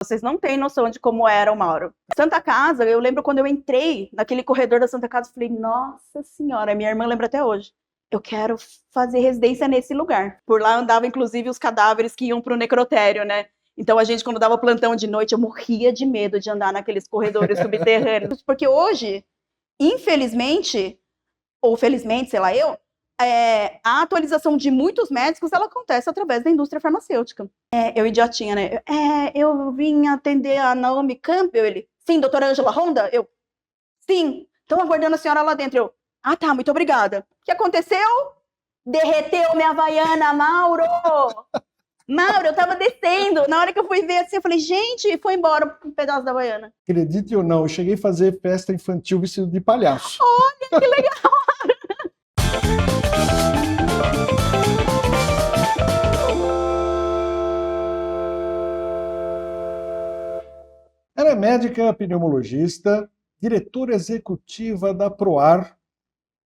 Vocês não têm noção de como era o Mauro. Santa Casa, eu lembro quando eu entrei naquele corredor da Santa Casa, eu falei, nossa senhora, minha irmã lembra até hoje. Eu quero fazer residência nesse lugar. Por lá andava, inclusive, os cadáveres que iam pro necrotério, né? Então a gente, quando dava plantão de noite, eu morria de medo de andar naqueles corredores subterrâneos. Porque hoje, infelizmente, ou felizmente, sei lá a atualização de muitos médicos, ela acontece através da indústria farmacêutica. Eu idiotinha, né? Eu vim atender a Naomi Campbell, ele, sim, doutora Ângela Honda? Eu, sim, estão aguardando a senhora lá dentro. Eu, tá, muito obrigada. O que aconteceu? Derreteu minha Havaiana, Mauro! Mauro, eu tava descendo, na hora que eu fui ver assim, eu falei, gente, foi embora um pedaço da Havaiana. Acredite ou não, eu cheguei a fazer festa infantil vestido de palhaço. Olha, que legal! Ela é médica pneumologista, diretora executiva da Proar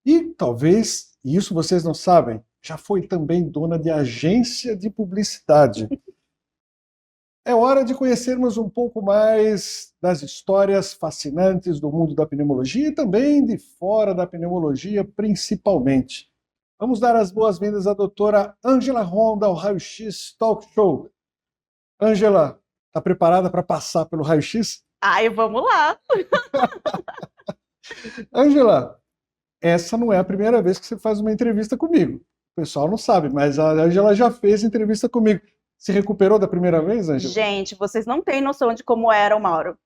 e, talvez, e isso vocês não sabem, já foi também dona de agência de publicidade. É hora de conhecermos um pouco mais das histórias fascinantes do mundo da pneumologia e também de fora da pneumologia, principalmente. Vamos dar as boas-vindas à doutora Ângela Honda ao Raio X Talk Show. Ângela, está preparada para passar pelo raio-x? Vamos lá! Ângela, essa não é a primeira vez que você faz uma entrevista comigo. O pessoal não sabe, mas a Ângela já fez entrevista comigo. Se recuperou da primeira vez, Ângela? Gente, vocês não têm noção de como era o Mauro.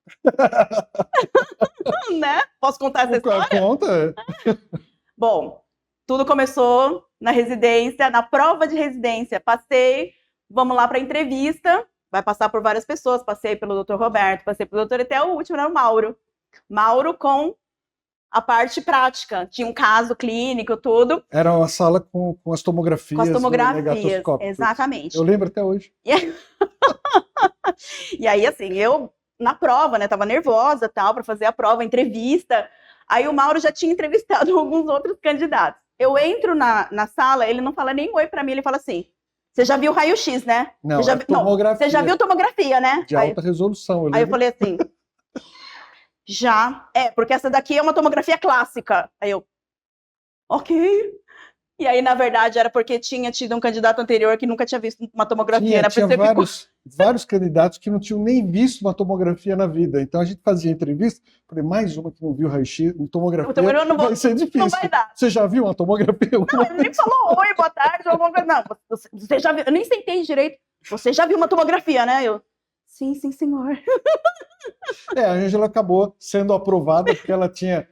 Né? Posso contar essa história? Conta. Bom, tudo começou na residência, na prova de residência. Passei, vamos lá para a entrevista. Vai passar por várias pessoas. Passei pelo Dr. Roberto, passei pelo doutor, até o último era o Mauro. Mauro com a parte prática. Tinha um caso clínico, tudo. Era uma sala com as tomografias. Com as tomografias, exatamente. Eu lembro até hoje. E aí, assim, eu na prova, né, tava nervosa, tal, para fazer a prova, a entrevista. Aí o Mauro já tinha entrevistado alguns outros candidatos. Eu entro na sala, ele não fala nem oi para mim, ele fala assim, você já viu raio-x, né? Não, você já viu tomografia, né? De alta resolução. Aí eu falei assim, já. Porque essa daqui é uma tomografia clássica. Aí eu, ok. E aí, na verdade, era porque tinha tido um candidato anterior que nunca tinha visto uma tomografia. Tinha vários candidatos que não tinham nem visto uma tomografia na vida. Então a gente fazia entrevista, falei, mais uma que não viu raio-x, tomografia, vai ser difícil. Não vai dar. Você já viu uma tomografia? Não, ele nem falou oi, boa tarde, alguma coisa. Não, você já viu, eu nem sentei direito. Você já viu uma tomografia, né? Eu, sim, senhor. A Ângela acabou sendo aprovada porque ela tinha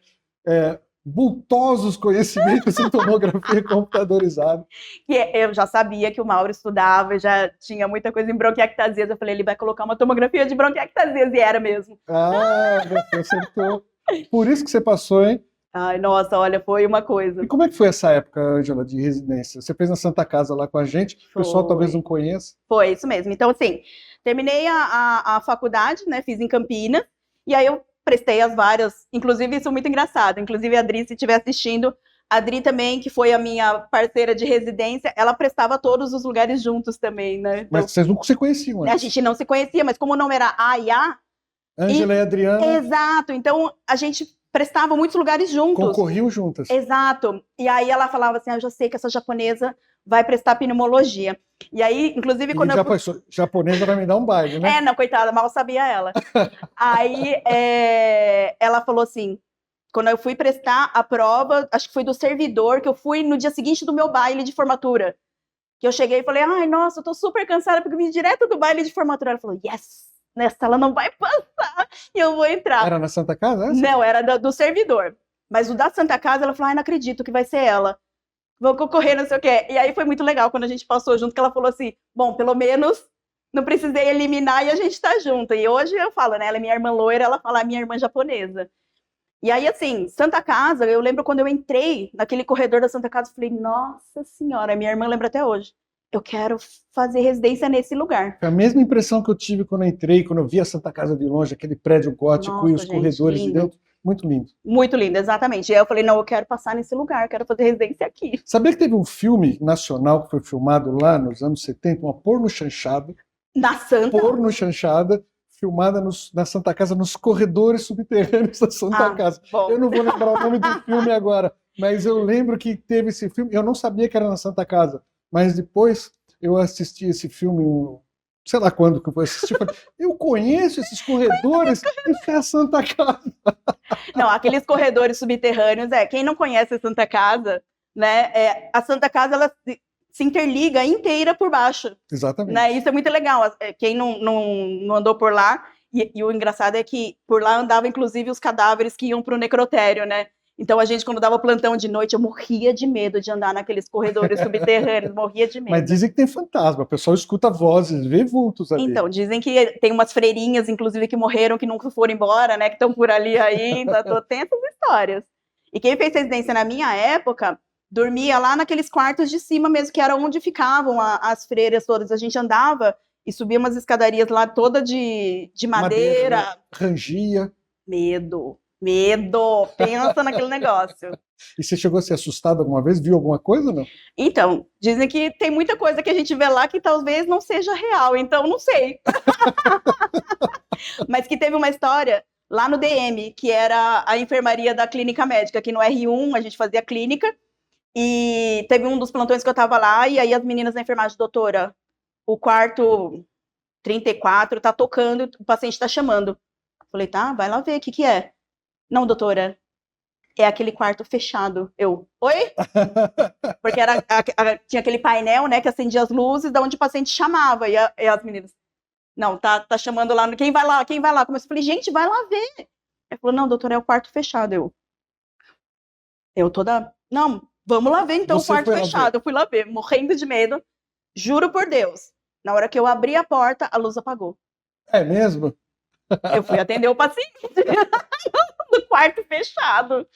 vultosos conhecimentos em tomografia computadorizada. Eu já sabia que o Mauro estudava, já tinha muita coisa em bronquiectasias. Eu falei, ele vai colocar uma tomografia de bronquiectasias, e era mesmo. Você acertou. Por isso que você passou, hein? Ai, nossa, olha, foi uma coisa. E como é que foi essa época, Ângela, de residência? Você fez na Santa Casa lá com a gente, o pessoal talvez não conheça. Foi, isso mesmo. Então, assim, terminei a faculdade, né, fiz em Campinas, e aí eu prestei as várias, inclusive isso é muito engraçado, inclusive a Adri, se estiver assistindo, a Adri também, que foi a minha parceira de residência, ela prestava todos os lugares juntos também, né? Então, mas vocês não se conheciam antes? A gente não se conhecia, mas como o nome era A e A... Ângela e Adriana... Exato, então a gente prestava muitos lugares juntos. Concorriam juntas. Exato, e aí ela falava assim, eu já sei que essa japonesa vai prestar pneumologia. E aí, inclusive, quando japonesa vai me dar um baile, né? Não, coitada, mal sabia ela. Aí, ela falou assim, quando eu fui prestar a prova, acho que foi do servidor, que eu fui no dia seguinte do meu baile de formatura. Que eu cheguei e falei, ai, nossa, eu tô super cansada, porque eu vim direto do baile de formatura. Ela falou, yes, nessa ela não vai passar, e eu vou entrar. Era na Santa Casa? Não, era do servidor. Mas o da Santa Casa, ela falou, ai, não acredito que vai ser ela. Vou concorrer, não sei o quê. E aí foi muito legal quando a gente passou junto, que ela falou assim, bom, pelo menos não precisei eliminar e a gente tá junto. E hoje eu falo, né, ela é minha irmã loira, ela fala minha irmã japonesa. E aí, assim, Santa Casa, eu lembro quando eu entrei naquele corredor da Santa Casa, eu falei, nossa senhora, minha irmã lembra até hoje. Eu quero fazer residência nesse lugar. Foi a mesma impressão que eu tive quando eu entrei, quando eu vi a Santa Casa de longe, aquele prédio gótico e os corredores de dentro. Muito lindo. Muito lindo, exatamente. E aí eu falei, não, eu quero passar nesse lugar, quero fazer residência aqui. Sabia que teve um filme nacional que foi filmado lá nos anos 70, uma porno chanchada. Na Santa? Porno chanchada, filmada na Santa Casa, nos corredores subterrâneos da Santa Casa. Bom. Eu não vou lembrar o nome do filme agora, mas eu lembro que teve esse filme. Eu não sabia que era na Santa Casa, mas depois eu assisti esse filme, sei lá quando que eu assisti. Eu conheço esses corredores, isso é a Santa Casa. Não, aqueles corredores subterrâneos, quem não conhece a Santa Casa, né? A Santa Casa, ela se interliga inteira por baixo. Exatamente. Né? Isso é muito legal. Quem não andou por lá, e o engraçado é que por lá andavam, inclusive, os cadáveres que iam para o necrotério, né? Então, a gente, quando dava plantão de noite, eu morria de medo de andar naqueles corredores subterrâneos, morria de medo. Mas dizem que tem fantasma, o pessoal escuta vozes, vê vultos ali. Então, dizem que tem umas freirinhas, inclusive, que morreram, que nunca foram embora, né? Que estão por ali ainda, tem essas histórias. E quem fez residência na minha época, dormia lá naqueles quartos de cima mesmo, que era onde ficavam as freiras todas. A gente andava e subia umas escadarias lá toda de madeira. Né? Rangia. Medo, pensa naquele negócio. E você chegou a ser assustado alguma vez? Viu alguma coisa ou não? Então, dizem que tem muita coisa que a gente vê lá que talvez não seja real, então não sei. Mas que teve uma história lá no DM, que era a enfermaria da clínica médica, que no R1 a gente fazia clínica, e teve um dos plantões que eu tava lá, e aí as meninas da enfermagem, doutora, o quarto 34 tá tocando, o paciente tá chamando. Falei, tá, vai lá ver o que é. Não, doutora, é aquele quarto fechado. Eu, oi? Porque tinha aquele painel, né, que acendia as luzes, da onde o paciente chamava, e as meninas, não, tá chamando lá, quem vai lá? Comecei a falar, gente, vai lá ver. Ele falou, não, doutora, é o quarto fechado. Eu toda, não, vamos lá ver então. Você o quarto fechado. Eu fui lá ver, morrendo de medo. Juro por Deus. Na hora que eu abri a porta, a luz apagou. É mesmo? Eu fui atender o paciente do quarto fechado.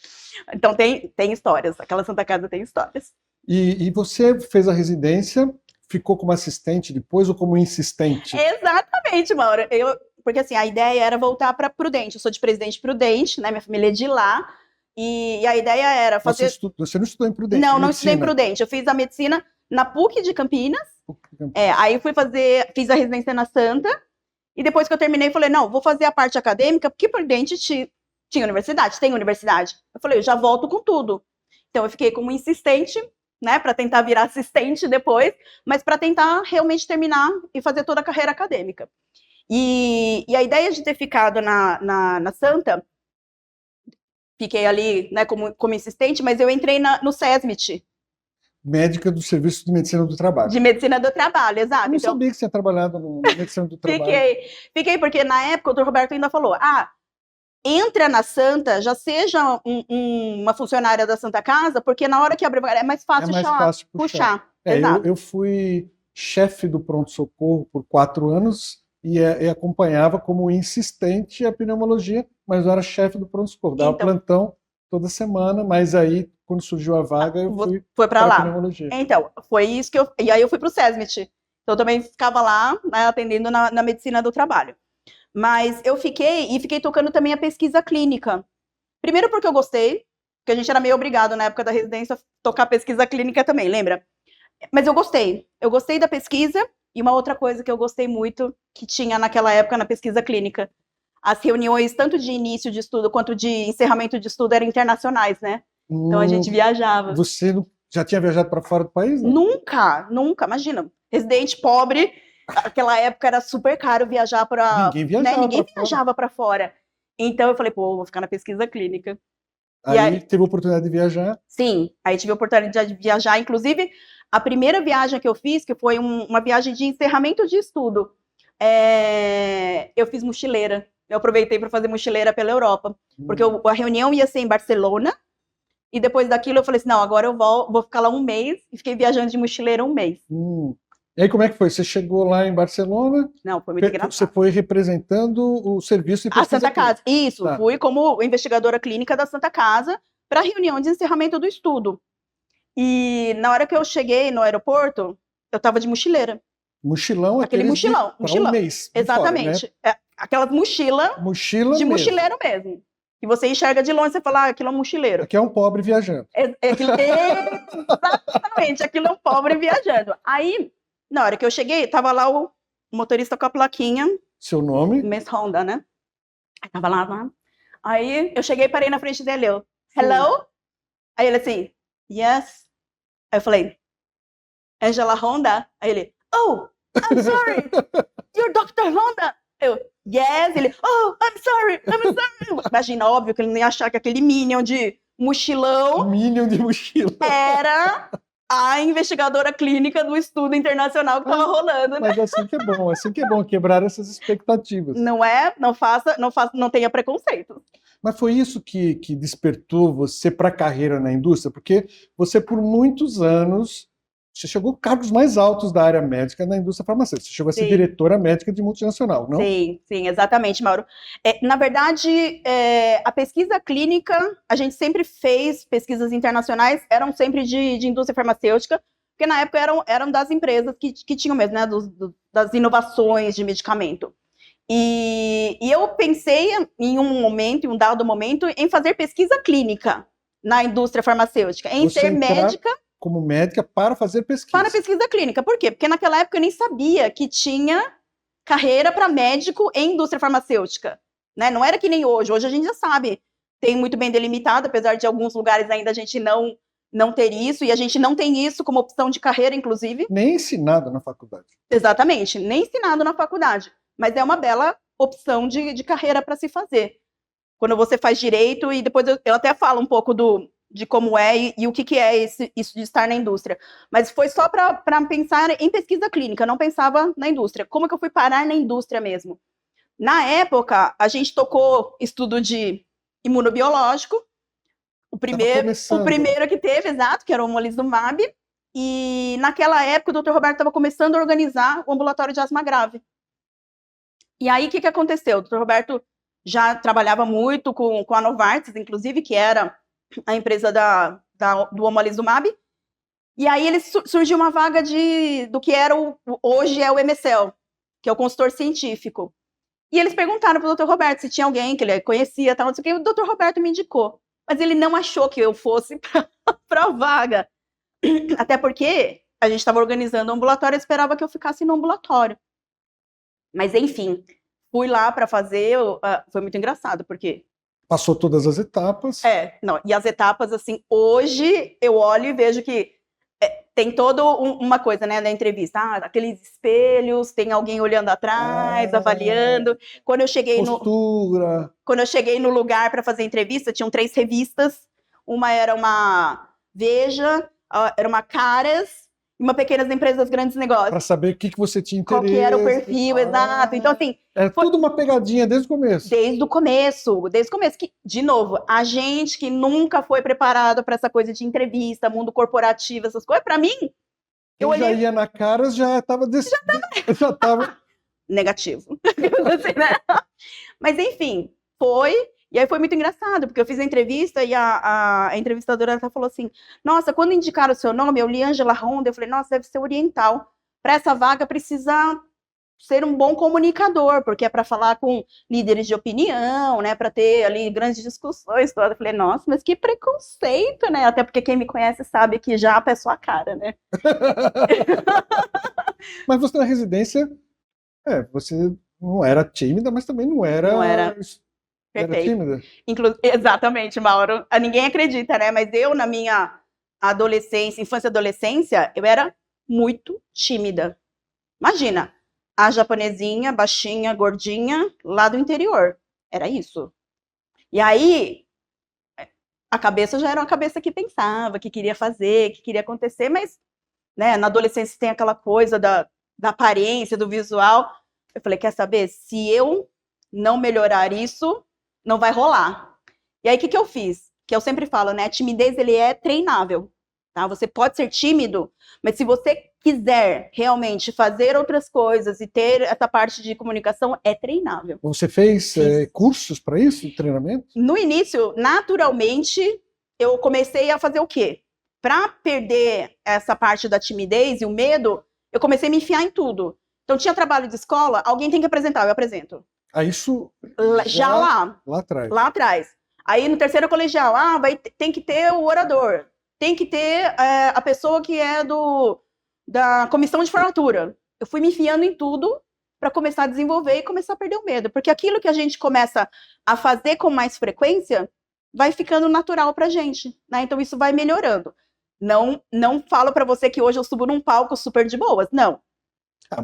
Então tem histórias. Aquela Santa Casa tem histórias. E você fez a residência, ficou como assistente depois ou como insistente? Exatamente, Maura. Porque assim, a ideia era voltar para Prudente. Eu sou de Presidente Prudente, né? Minha família é de lá. E a ideia era fazer... Você não estudou em Prudente? Não estudei em Prudente. Eu fiz a medicina na PUC de Campinas. Aí eu fiz a residência na Santa. E depois que eu terminei, falei, não, vou fazer a parte acadêmica, porque Prudente tinha universidade, tem universidade. Eu falei, eu já volto com tudo. Então eu fiquei como insistente, né, para tentar virar assistente depois, mas para tentar realmente terminar e fazer toda a carreira acadêmica. E a ideia de ter ficado na Santa... Fiquei ali, né, como insistente, mas eu entrei no SESMIT. Médica do Serviço de Medicina do Trabalho. De Medicina do Trabalho, exato. Eu não sabia que você tinha trabalhado na Medicina do Trabalho. Fiquei porque na época o Dr. Roberto ainda falou, entra na Santa, já seja uma funcionária da Santa Casa, porque na hora que abrir é mais fácil, puxar. Eu fui chefe do pronto-socorro por 4 anos e acompanhava como insistente a pneumologia, mas eu era chefe do pronto-socorro, dava plantão toda semana, mas aí, quando surgiu a vaga, eu fui para a pneumologia. Então, foi isso que e aí eu fui para o SESMIT. Então, eu também ficava lá, né, atendendo na medicina do trabalho. Mas eu fiquei tocando também a pesquisa clínica. Primeiro porque eu gostei, porque a gente era meio obrigado na época da residência a tocar pesquisa clínica também, lembra? Mas eu gostei da pesquisa, e uma outra coisa que eu gostei muito, que tinha naquela época na pesquisa clínica, as reuniões, tanto de início de estudo quanto de encerramento de estudo, eram internacionais, né? Então a gente viajava. Você já tinha viajado para fora do país? Não? Nunca, imagina. Residente pobre, naquela época era super caro viajar para... Ninguém viajava para fora. Então eu falei, vou ficar na pesquisa clínica. Aí teve a oportunidade de viajar? Sim, aí tive a oportunidade de viajar, inclusive a primeira viagem que eu fiz, que foi uma viagem de encerramento de estudo, eu fiz mochileira. Eu aproveitei para fazer mochileira pela Europa, porque a reunião ia ser em Barcelona, e depois daquilo eu falei assim, não, agora eu vou ficar lá um mês, e fiquei viajando de mochileira um mês. E aí como é que foi? Você chegou lá em Barcelona? Não, foi muito engraçado. Você foi representando o serviço de pesquisa a Santa Casa, isso, fui como investigadora clínica da Santa Casa para a reunião de encerramento do estudo. E na hora que eu cheguei no aeroporto, eu estava de mochileira. Mochilão? Aquele mochilão. Um mês. Exatamente. Fora, né? Aquela mochila de mochileiro mesmo. E você enxerga de longe e você fala, aquilo é um mochileiro. Aqui é um pobre viajando. Exatamente, aquilo é um pobre viajando. Aí, na hora que eu cheguei, tava lá o motorista com a plaquinha, Seu nome? Miss Honda, né? Aí tava lá. Aí eu cheguei e parei na frente dele, eu, hello? Aí ele assim, yes. Aí eu falei, Angela Honda? Aí ele, oh, I'm sorry, you're Dr. Honda? Eu, yes. Ele, oh, I'm sorry. Imagina, óbvio que ele não ia achar que aquele Minion de mochilão Minion de mochila. era a investigadora clínica do estudo internacional que estava rolando, né? Mas assim que é bom, quebrar essas expectativas. Não é? Não tenha preconceito. Mas foi isso que despertou você para a carreira na indústria? Porque você, por muitos anos, você chegou a cargos mais altos da área médica na indústria farmacêutica. Você chegou a ser diretora médica de multinacional, não? Sim, exatamente, Mauro. Na verdade, a pesquisa clínica, a gente sempre fez pesquisas internacionais, eram sempre de indústria farmacêutica, porque na época eram das empresas que tinham mesmo, né, das inovações de medicamento. E eu pensei em um dado momento, em fazer pesquisa clínica na indústria farmacêutica, em ser médica. Como médica para fazer pesquisa. Para pesquisa clínica. Por quê? Porque naquela época eu nem sabia que tinha carreira para médico em indústria farmacêutica. Né? Não era que nem hoje. Hoje a gente já sabe. Tem muito bem delimitado, apesar de alguns lugares ainda a gente não ter isso, e a gente não tem isso como opção de carreira, inclusive. Nem ensinado na faculdade. Exatamente, nem ensinado na faculdade. Mas é uma bela opção de carreira para se fazer. Quando você faz direito, e depois eu até falo um pouco de como é e o que é isso de estar na indústria. Mas foi só para pensar em pesquisa clínica, não pensava na indústria. Como que eu fui parar na indústria mesmo? Na época, a gente tocou estudo de imunobiológico, o primeiro que teve, exato, que era o omalizumab, e naquela época o Dr. Roberto estava começando a organizar o ambulatório de asma grave. E aí, o que aconteceu? O Dr. Roberto já trabalhava muito com a Novartis, inclusive, que era a empresa do omalizumab, e aí surgiu uma vaga do que hoje é o MSL, que é o consultor científico. E eles perguntaram para o Dr. Roberto se tinha alguém que ele conhecia, tal, não sei o que, o Dr. Roberto me indicou. Mas ele não achou que eu fosse para a vaga. Até porque a gente estava organizando um ambulatório e esperava que eu ficasse no ambulatório. Mas, enfim, fui lá para fazer, foi muito engraçado, porque... Passou todas as etapas. E as etapas, assim, hoje eu olho e vejo que tem toda uma coisa, né, na entrevista, aqueles espelhos, tem alguém olhando atrás, avaliando. Quando eu cheguei no lugar para fazer entrevista, tinham 3 revistas, uma era uma Veja, era uma Caras, e uma Pequenas Empresas, Grandes Negócios. Para saber o que você tinha interesse. Qual que era o perfil, exato. Então, assim... tudo uma pegadinha desde o começo. Desde o começo. Que, de novo, a gente que nunca foi preparado para essa coisa de entrevista, mundo corporativo, essas coisas, para mim... Eu já ia na Caras, já estava... Já estava... Negativo. Mas, enfim, foi... E aí foi muito engraçado, porque eu fiz a entrevista e a entrevistadora falou assim, nossa, quando indicaram o seu nome, eu li Angela Honda, eu falei, nossa, deve ser oriental. Para essa vaga precisa ser um bom comunicador, porque é para falar com líderes de opinião, né, para ter ali grandes discussões todas. Eu falei, nossa, mas que preconceito, né? Até porque quem me conhece sabe que já é sua cara, né? Mas você na residência, você não era tímida, mas também não era... Perfeito. Exatamente, Mauro. Ninguém acredita, né? Mas eu, na minha infância e adolescência, eu era muito tímida. Imagina, a japonesinha, baixinha, gordinha, lá do interior. Era isso. E aí, a cabeça já era uma cabeça que pensava, que queria fazer, que queria acontecer, mas, né, na adolescência tem aquela coisa da aparência, do visual. Eu falei, quer saber? Se eu não melhorar isso, não vai rolar. E aí, o que eu fiz? Que eu sempre falo, né? A timidez, ele é treinável, tá? Você pode ser tímido, mas se você quiser realmente fazer outras coisas e ter essa parte de comunicação, é treinável. Você fez cursos para isso, treinamento? No início, naturalmente, eu comecei a fazer o quê? Para perder essa parte da timidez e o medo, eu comecei a me enfiar em tudo. Então, tinha trabalho de escola, alguém tem que apresentar, eu apresento. Isso já lá atrás. Lá atrás. Aí no terceiro colegial, tem que ter o orador, tem que ter a pessoa que é da comissão de formatura. Eu fui me enfiando em tudo para começar a desenvolver e começar a perder o medo. Porque aquilo que a gente começa a fazer com mais frequência vai ficando natural pra gente, né? Então isso vai melhorando. Não falo para você que hoje eu subo num palco super de boas, não.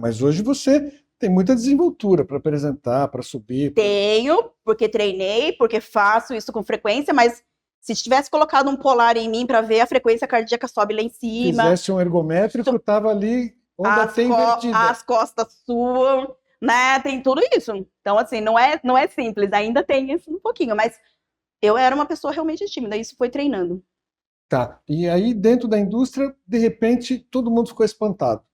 Mas hoje você tem muita desenvoltura para apresentar, para subir. Tenho, porque treinei, porque faço isso com frequência, mas se tivesse colocado um polar em mim para ver, a frequência cardíaca sobe lá em cima. Fizesse um ergométrico, tava ali onde tem invertida. As costas suam, né? Tem tudo isso. Então, assim, não é simples, ainda tem isso um pouquinho, mas eu era uma pessoa realmente tímida, isso foi treinando. Tá, e aí dentro da indústria, de repente, todo mundo ficou espantado.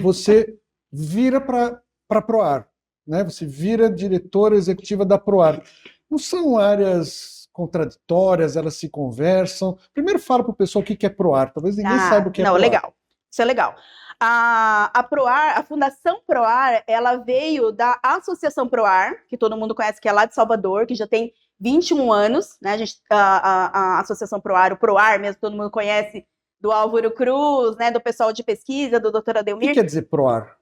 Você vira para a ProAr, né? Você vira diretora executiva da ProAr. Não são áreas contraditórias, elas se conversam. Primeiro fala para o pessoal o que é ProAr, talvez ninguém saiba o que é ProAr. Legal, isso é legal. A ProAr, a Fundação ProAr, ela veio da Associação ProAr, que todo mundo conhece, que é lá de Salvador, que já tem 21 anos, né? A Associação ProAr, o ProAr mesmo, todo mundo conhece, do Álvaro Cruz, né? Do pessoal de pesquisa, do Dr. Adelmir. O que quer dizer ProAr?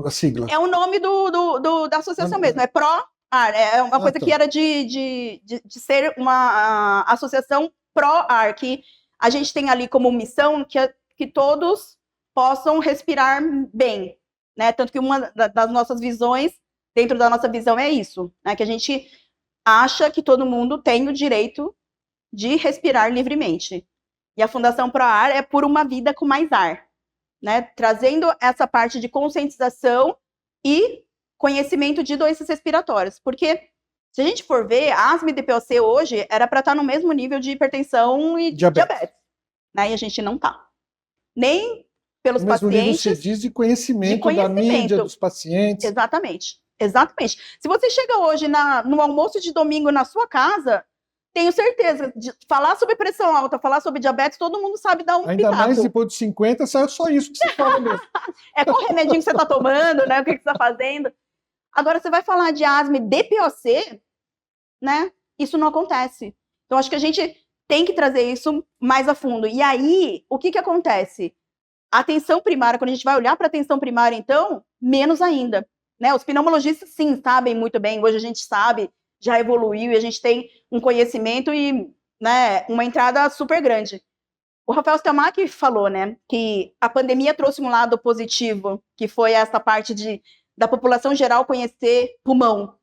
A sigla? É o nome da associação mesmo, é ProAr, é uma coisa que era de ser uma associação ProAr, que a gente tem ali como missão que todos possam respirar bem, né? Tanto que uma das nossas visões, dentro da nossa visão, é isso, né? Que a gente acha que todo mundo tem o direito de respirar livremente. E a Fundação ProAr é por uma vida com mais ar, né? Trazendo essa parte de conscientização e conhecimento de doenças respiratórias. Porque, se a gente for ver, a asma e DPOC hoje era para estar no mesmo nível de hipertensão e diabetes. Né? E a gente não está. Nem pelos no mesmo pacientes. Nível, você diz de conhecimento da mídia, dos pacientes. Exatamente. Exatamente. Se você chega hoje no almoço de domingo na sua casa, tenho certeza, de falar sobre pressão alta, falar sobre diabetes, todo mundo sabe dar um Ainda pitaco. mais depois de 50, sai só isso que você fala mesmo. É qual remedinho que você está tomando, né? O que você está fazendo. Agora, você vai falar de asma e DPOC, né? Isso não acontece. Então, acho que a gente tem que trazer isso mais a fundo. E aí, o que acontece? A atenção primária, quando a gente vai olhar para a atenção primária, então, menos ainda. Né? Os pneumologistas, sim, sabem muito bem. Hoje a gente sabe, já evoluiu e a gente tem um conhecimento e, né, uma entrada super grande. O Rafael Stelmach falou, né, que a pandemia trouxe um lado positivo, que foi essa parte da população geral conhecer pulmão.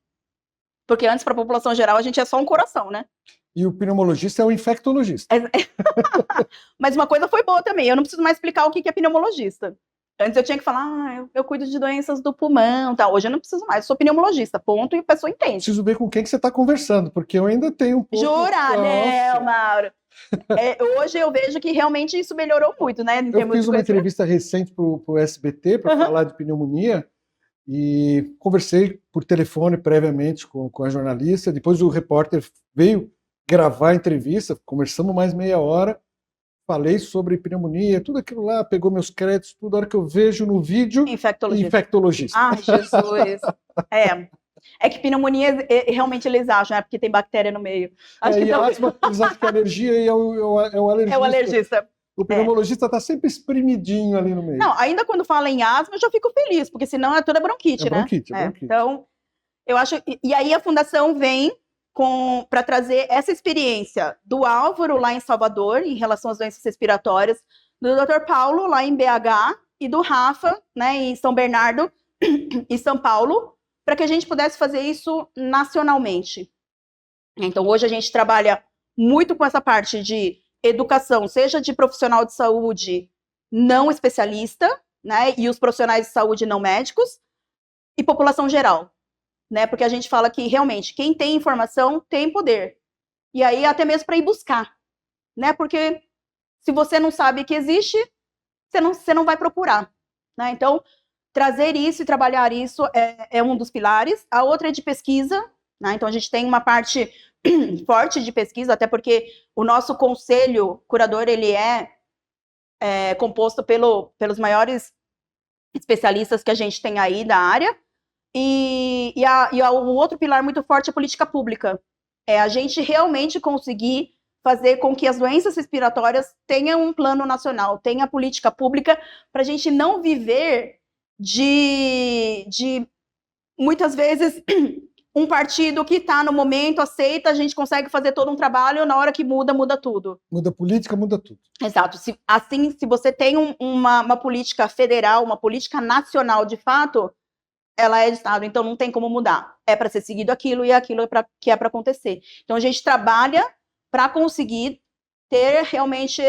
Porque antes, para a população geral, a gente é só um coração, né? E o pneumologista é o infectologista. Mas uma coisa foi boa também, eu não preciso mais explicar o que é pneumologista. Antes eu tinha que falar, eu cuido de doenças do pulmão, tá? Hoje eu não preciso mais, eu sou pneumologista, ponto, e a pessoa entende. Preciso ver com quem que você está conversando, porque eu ainda tenho um pouco... Jura? Não, Mauro. Hoje eu vejo que realmente isso melhorou muito, né? Eu fiz uma entrevista recente para o SBT para falar de pneumonia e conversei por telefone previamente com a jornalista, depois o repórter veio gravar a entrevista, conversamos mais meia hora, falei sobre pneumonia, tudo aquilo lá, pegou meus créditos, tudo, a hora que eu vejo no vídeo, infectologista. Ai, Jesus. É que pneumonia, realmente eles acham, porque tem bactéria no meio. E asma, eles acham que a alergia é o alergista. É o alergista. O pneumologista está sempre espremidinho ali no meio. Não, ainda quando fala em asma, eu já fico feliz, porque senão é toda bronquite, né? Bronquite. Então, eu acho... E aí a Fundação vem para trazer essa experiência do Álvaro lá em Salvador, em relação às doenças respiratórias, do Dr. Paulo lá em BH e do Rafa, né, em São Bernardo e São Paulo, para que a gente pudesse fazer isso nacionalmente. Então, hoje a gente trabalha muito com essa parte de educação, seja de profissional de saúde não especialista, né, e os profissionais de saúde não médicos, e população geral. Né, porque a gente fala que, realmente, quem tem informação tem poder. E aí, até mesmo para ir buscar. Né, porque se você não sabe que existe, você não vai procurar. Né? Então, trazer isso e trabalhar isso é um dos pilares. A outra é de pesquisa. Né? Então, a gente tem uma parte forte de pesquisa, até porque o nosso conselho curador ele é composto pelos maiores especialistas que a gente tem aí da área. E o outro pilar muito forte é a política pública. É a gente realmente conseguir fazer com que as doenças respiratórias tenham um plano nacional, tenha política pública, para a gente não viver de muitas vezes um partido que está no momento aceita, a gente consegue fazer todo um trabalho, na hora que muda, muda tudo. Muda a política, muda tudo. Exato. Se você tem uma política federal, uma política nacional de fato, ela é de Estado, então não tem como mudar. É para ser seguido aquilo e aquilo que é para acontecer. Então a gente trabalha para conseguir ter realmente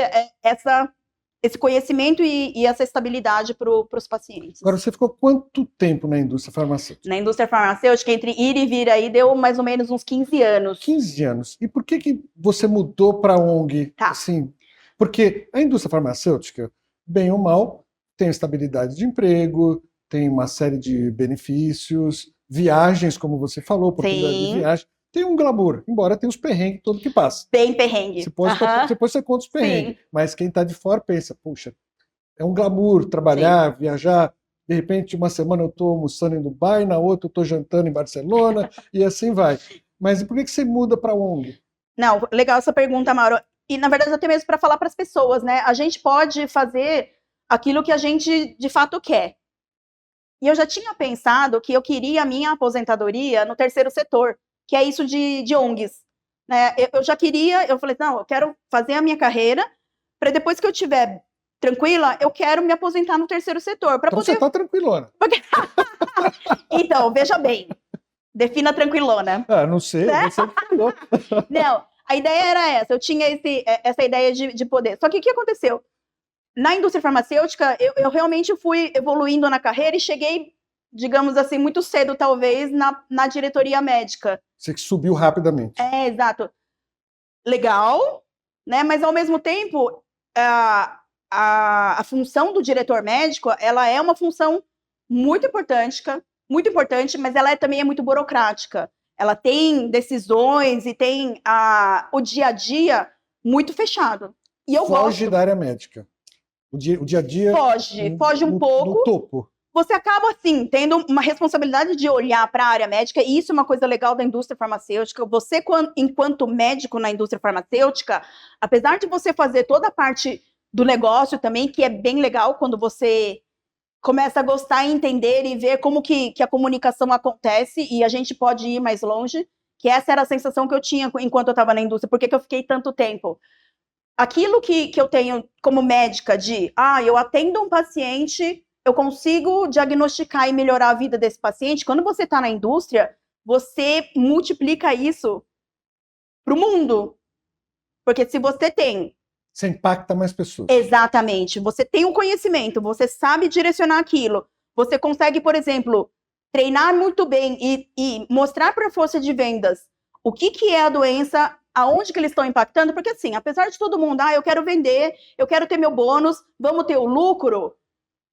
esse conhecimento e essa estabilidade para os pacientes. Agora, você ficou quanto tempo na indústria farmacêutica? Na indústria farmacêutica, entre ir e vir aí, deu mais ou menos uns 15 anos. 15 anos. E por que você mudou para a ONG? Tá. Assim, porque a indústria farmacêutica, bem ou mal, tem estabilidade de emprego, tem uma série de benefícios, viagens, como você falou, oportunidade de viagem. Tem um glamour, embora tenha os perrengues todo que passa. Bem perrengue. Depois você conta os perrengues. Sim. Mas quem está de fora pensa, puxa, é um glamour trabalhar, viajar. De repente, uma semana eu estou almoçando em Dubai, na outra eu estou jantando em Barcelona, e assim vai. Mas por que você muda para a ONG? Não, legal essa pergunta, Mauro. E, na verdade, até mesmo para falar para as pessoas, né? A gente pode fazer aquilo que a gente, de fato, quer. E eu já tinha pensado que eu queria a minha aposentadoria no terceiro setor, que é isso de ONGs. Né? Eu já queria, eu falei, não, eu quero fazer a minha carreira, para depois que eu estiver tranquila, eu quero me aposentar no terceiro setor. Então poder... você está tranquilona. Então, veja bem, defina tranquilona. Não sei, né? Você que falou. Não, a ideia era essa, eu tinha essa ideia de poder. Só que o que aconteceu? Na indústria farmacêutica, eu realmente fui evoluindo na carreira e cheguei, digamos assim, muito cedo, talvez, na diretoria médica. Você que subiu rapidamente. Exato. Legal, né? Mas, ao mesmo tempo, a função do diretor médico, ela é uma função muito importante, mas ela também é muito burocrática. Ela tem decisões e tem o dia a dia muito fechado. E eu Foge gosto. da área médica. O dia a dia... Foge um pouco. No topo. Você acaba, assim, tendo uma responsabilidade de olhar para a área médica, e isso é uma coisa legal da indústria farmacêutica. Você, enquanto médico na indústria farmacêutica, apesar de você fazer toda a parte do negócio também, que é bem legal quando você começa a gostar e entender e ver como que a comunicação acontece, e a gente pode ir mais longe, que essa era a sensação que eu tinha enquanto eu estava na indústria. Por que eu fiquei tanto tempo? Aquilo que eu tenho como médica eu atendo um paciente, eu consigo diagnosticar e melhorar a vida desse paciente. Quando você está na indústria, você multiplica isso para o mundo. Porque se você tem... Você impacta mais pessoas. Exatamente. Você tem um conhecimento, você sabe direcionar aquilo. Você consegue, por exemplo, treinar muito bem e mostrar para a força de vendas o que é a doença, aonde que eles estão impactando. Porque, assim, apesar de todo mundo, eu quero vender, eu quero ter meu bônus, vamos ter o lucro...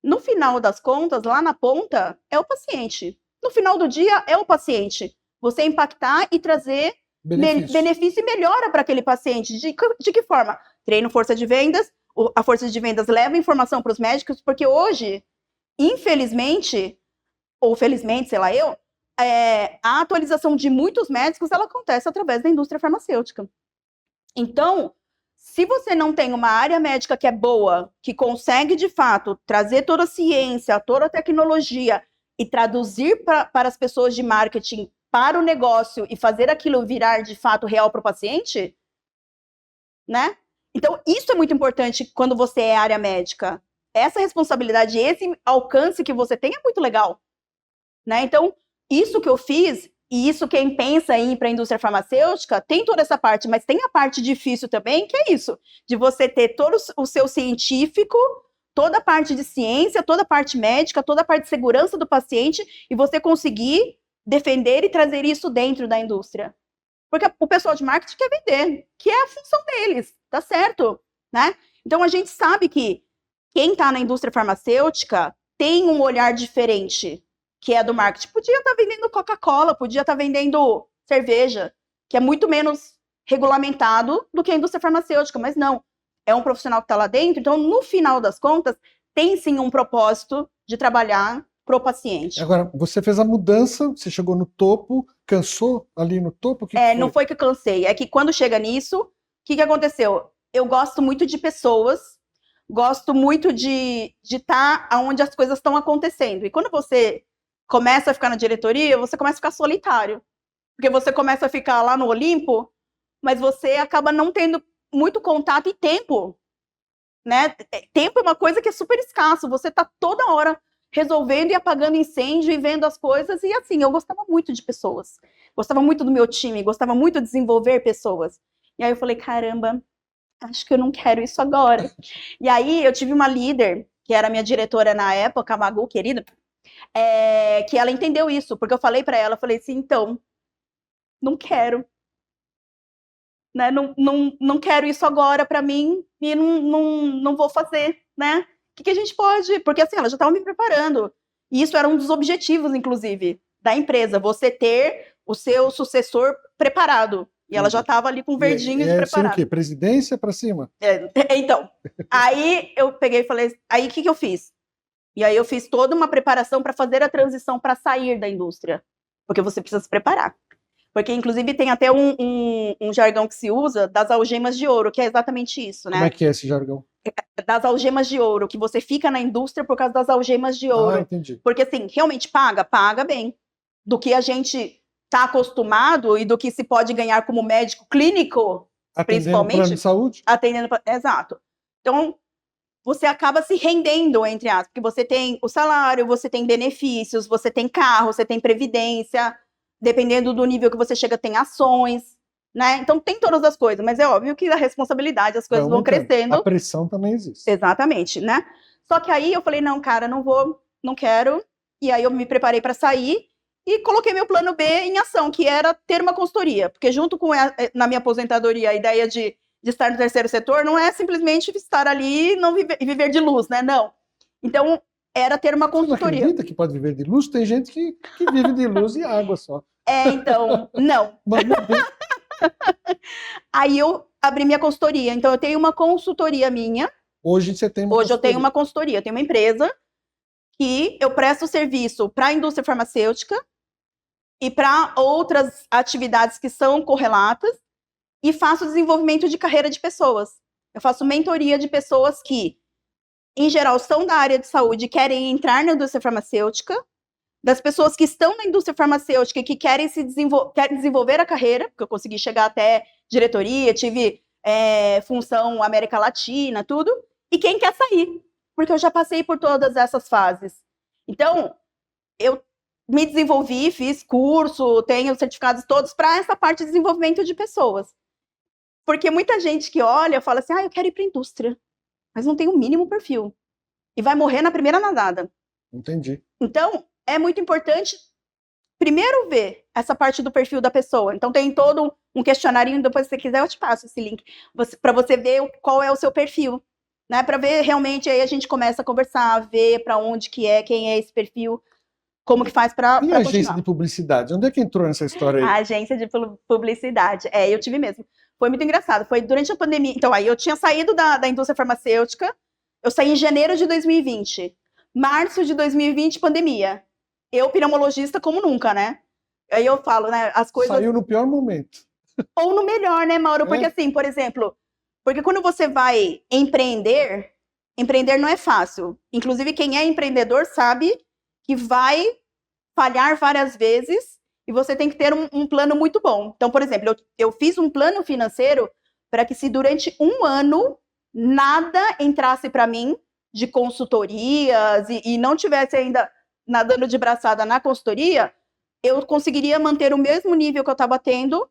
No final das contas, lá na ponta, é o paciente. No final do dia, é o paciente. Você impactar e trazer benefício e melhora para aquele paciente. De que forma? Treino força de vendas, a força de vendas leva informação para os médicos, porque hoje, infelizmente, ou felizmente, sei lá a atualização de muitos médicos, ela acontece através da indústria farmacêutica. Então... Se você não tem uma área médica que é boa, que consegue, de fato, trazer toda a ciência, toda a tecnologia e traduzir para as pessoas de marketing para o negócio e fazer aquilo virar, de fato, real para o paciente, né? Então, isso é muito importante quando você é área médica. Essa responsabilidade, esse alcance que você tem é muito legal, né? Então, isso que eu fiz... E isso, quem pensa em ir para a indústria farmacêutica, tem toda essa parte, mas tem a parte difícil também, que é isso, de você ter todo o seu científico, toda a parte de ciência, toda a parte médica, toda a parte de segurança do paciente, e você conseguir defender e trazer isso dentro da indústria. Porque o pessoal de marketing quer vender, que é a função deles, tá certo, né? Então, a gente sabe que quem está na indústria farmacêutica tem um olhar diferente, que é do marketing. Podia estar vendendo Coca-Cola, podia estar vendendo cerveja, que é muito menos regulamentado do que a indústria farmacêutica, mas não. É um profissional que está lá dentro, então, no final das contas, tem sim um propósito de trabalhar para o paciente. Agora, você fez a mudança, você chegou no topo, cansou ali no topo? Que foi? Não foi que eu cansei, é que quando chega nisso, o que aconteceu? Eu gosto muito de pessoas, gosto muito de estar onde as coisas estão acontecendo. E quando você começa a ficar na diretoria, você começa a ficar solitário. Porque você começa a ficar lá no Olimpo, mas você acaba não tendo muito contato e tempo, né? Tempo é uma coisa que é super escasso. Você tá toda hora resolvendo e apagando incêndio e vendo as coisas. E assim, eu gostava muito de pessoas. Gostava muito do meu time, gostava muito de desenvolver pessoas. E aí eu falei, caramba, acho que eu não quero isso agora. E aí eu tive uma líder, que era minha diretora na época, a Magu, querida, que ela entendeu isso, porque eu falei para ela, eu falei assim, então, não quero. Né? Não quero isso agora para mim e não vou fazer, né? O que a gente pode? Porque assim, ela já estava me preparando. E isso era um dos objetivos, inclusive, da empresa, você ter o seu sucessor preparado. E ela já estava ali com verdinho de preparado. O quê? Presidência para cima? Então, aí eu peguei e falei, aí o que eu fiz? E aí eu fiz toda uma preparação para fazer a transição para sair da indústria. Porque você precisa se preparar. Porque, inclusive, tem até um jargão que se usa das algemas de ouro, que é exatamente isso, né? Como é que é esse jargão? Das algemas de ouro, que você fica na indústria por causa das algemas de ouro. Ah, entendi. Porque, assim, realmente paga bem. Do que a gente está acostumado e do que se pode ganhar como médico clínico, principalmente. Plano de saúde? Exato. Então, você acaba se rendendo, entre aspas, porque você tem o salário, você tem benefícios, você tem carro, você tem previdência, dependendo do nível que você chega, tem ações, né? Então tem todas as coisas, mas é óbvio que a responsabilidade, as coisas vão crescendo. A pressão também existe. Exatamente, né? Só que aí eu falei, não, cara, não quero. E aí eu me preparei para sair e coloquei meu plano B em ação, que era ter uma consultoria, porque junto com na minha aposentadoria a ideia de estar no terceiro setor não é simplesmente estar ali e não viver de luz, né? Não. Então era ter uma consultoria. Você não acredita que pode viver de luz? Tem gente que vive de luz e água só. Então, não. Aí eu abri minha consultoria. Então, eu tenho uma consultoria minha. Hoje você tem uma Hoje eu tenho uma consultoria. Eu tenho uma empresa que eu presto serviço para a indústria farmacêutica e para outras atividades que são correlatas e faço desenvolvimento de carreira de pessoas. Eu faço mentoria de pessoas que, em geral, são da área de saúde e querem entrar na indústria farmacêutica, das pessoas que estão na indústria farmacêutica e que querem desenvolver a carreira, porque eu consegui chegar até diretoria, tive função América Latina, tudo, e quem quer sair, porque eu já passei por todas essas fases. Então, eu me desenvolvi, fiz curso, tenho certificados todos para essa parte de desenvolvimento de pessoas. Porque muita gente que olha fala assim, eu quero ir para a indústria, mas não tem o mínimo perfil. E vai morrer na primeira nadada. Entendi. Então, é muito importante, primeiro, ver essa parte do perfil da pessoa. Então, tem todo um questionário, depois, se você quiser, eu te passo esse link, para você ver qual é o seu perfil, né? Para ver, realmente, aí a gente começa a conversar, ver para onde que é, quem é esse perfil, como que faz para continuar. E a agência de publicidade? Onde é que entrou nessa história aí? A agência de publicidade. Eu tive mesmo. Foi muito engraçado. Foi durante a pandemia. Então, aí eu tinha saído da indústria farmacêutica, eu saí em janeiro de 2020. Março de 2020, pandemia. Eu, pneumologista, como nunca, né? Aí eu falo, né, as coisas... Saiu no pior momento. Ou no melhor, né, Mauro? Porque assim, por exemplo, porque quando você vai empreender não é fácil. Inclusive, quem é empreendedor sabe que vai falhar várias vezes e você tem que ter um plano muito bom. Então, por exemplo, eu fiz um plano financeiro para que se durante um ano nada entrasse para mim de consultorias e não tivesse ainda nadando de braçada na consultoria, eu conseguiria manter o mesmo nível que eu estava tendo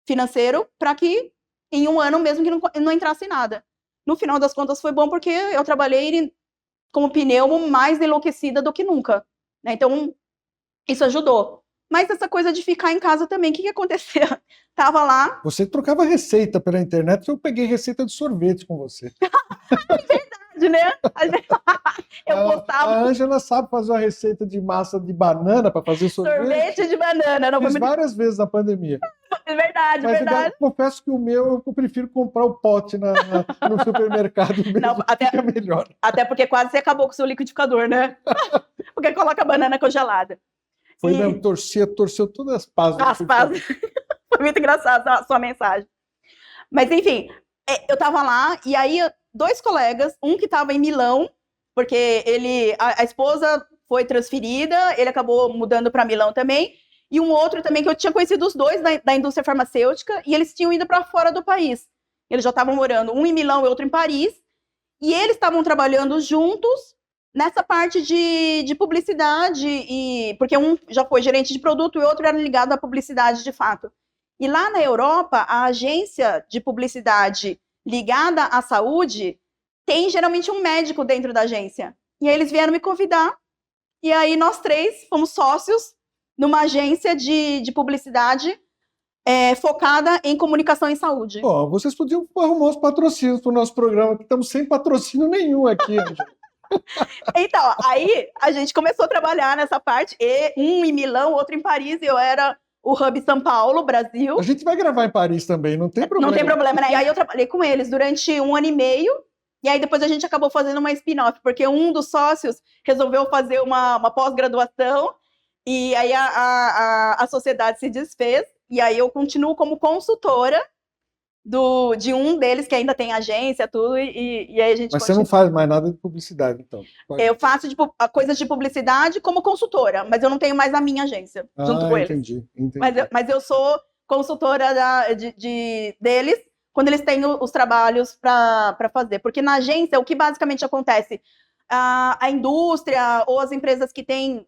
financeiro para que em um ano mesmo que não entrasse nada. No final das contas foi bom porque eu trabalhei como pneumo mais enlouquecida do que nunca, né? Então, isso ajudou. Mas essa coisa de ficar em casa também, o que aconteceu? Tava lá... Você trocava receita pela internet, eu peguei receita de sorvete com você. É verdade, né? Eu postava... A Ângela sabe fazer uma receita de massa de banana para fazer sorvete. Sorvete de banana. Não Fiz várias vezes na pandemia. É verdade, mas verdade. Eu confesso que o meu, eu prefiro comprar o pote no supermercado mesmo, não, fica melhor. Até porque quase você acabou com o seu liquidificador, né? Porque coloca a banana congelada. Foi mesmo, torceu todas as pás. As pás. Foi muito engraçado a sua mensagem. Mas, enfim, eu tava lá, e aí 2 colegas, um que estava em Milão, porque a esposa foi transferida, ele acabou mudando para Milão também, e um outro também que eu tinha conhecido os dois da indústria farmacêutica, e eles tinham ido para fora do país. Eles já estavam morando, um em Milão e outro em Paris, e eles estavam trabalhando juntos nessa parte de publicidade, porque um já foi gerente de produto e outro era ligado à publicidade de fato. E lá na Europa, a agência de publicidade ligada à saúde tem geralmente um médico dentro da agência. E aí eles vieram me convidar, e aí nós 3 fomos sócios numa agência de publicidade focada em comunicação em saúde. Bom, vocês podiam arrumar os patrocínios para o nosso programa, que estamos sem patrocínio nenhum aqui, Angela. Então, aí a gente começou a trabalhar nessa parte, um em Milão, outro em Paris, e eu era o Hub São Paulo, Brasil. A gente vai gravar em Paris também, não tem problema. Não tem problema, né? E aí eu trabalhei com eles durante 1 ano e meio, e aí depois a gente acabou fazendo uma spin-off, porque um dos sócios resolveu fazer uma pós-graduação, e aí a sociedade se desfez, e aí eu continuo como consultora de um deles que ainda tem agência, tudo, e aí a gente Mas você não faz mais nada de publicidade, então? Eu faço coisas de publicidade como consultora, mas eu não tenho mais a minha agência junto com eles. Entendi. Mas eu sou consultora deles quando eles têm os trabalhos para fazer. Porque na agência, o que basicamente acontece? A indústria ou as empresas que têm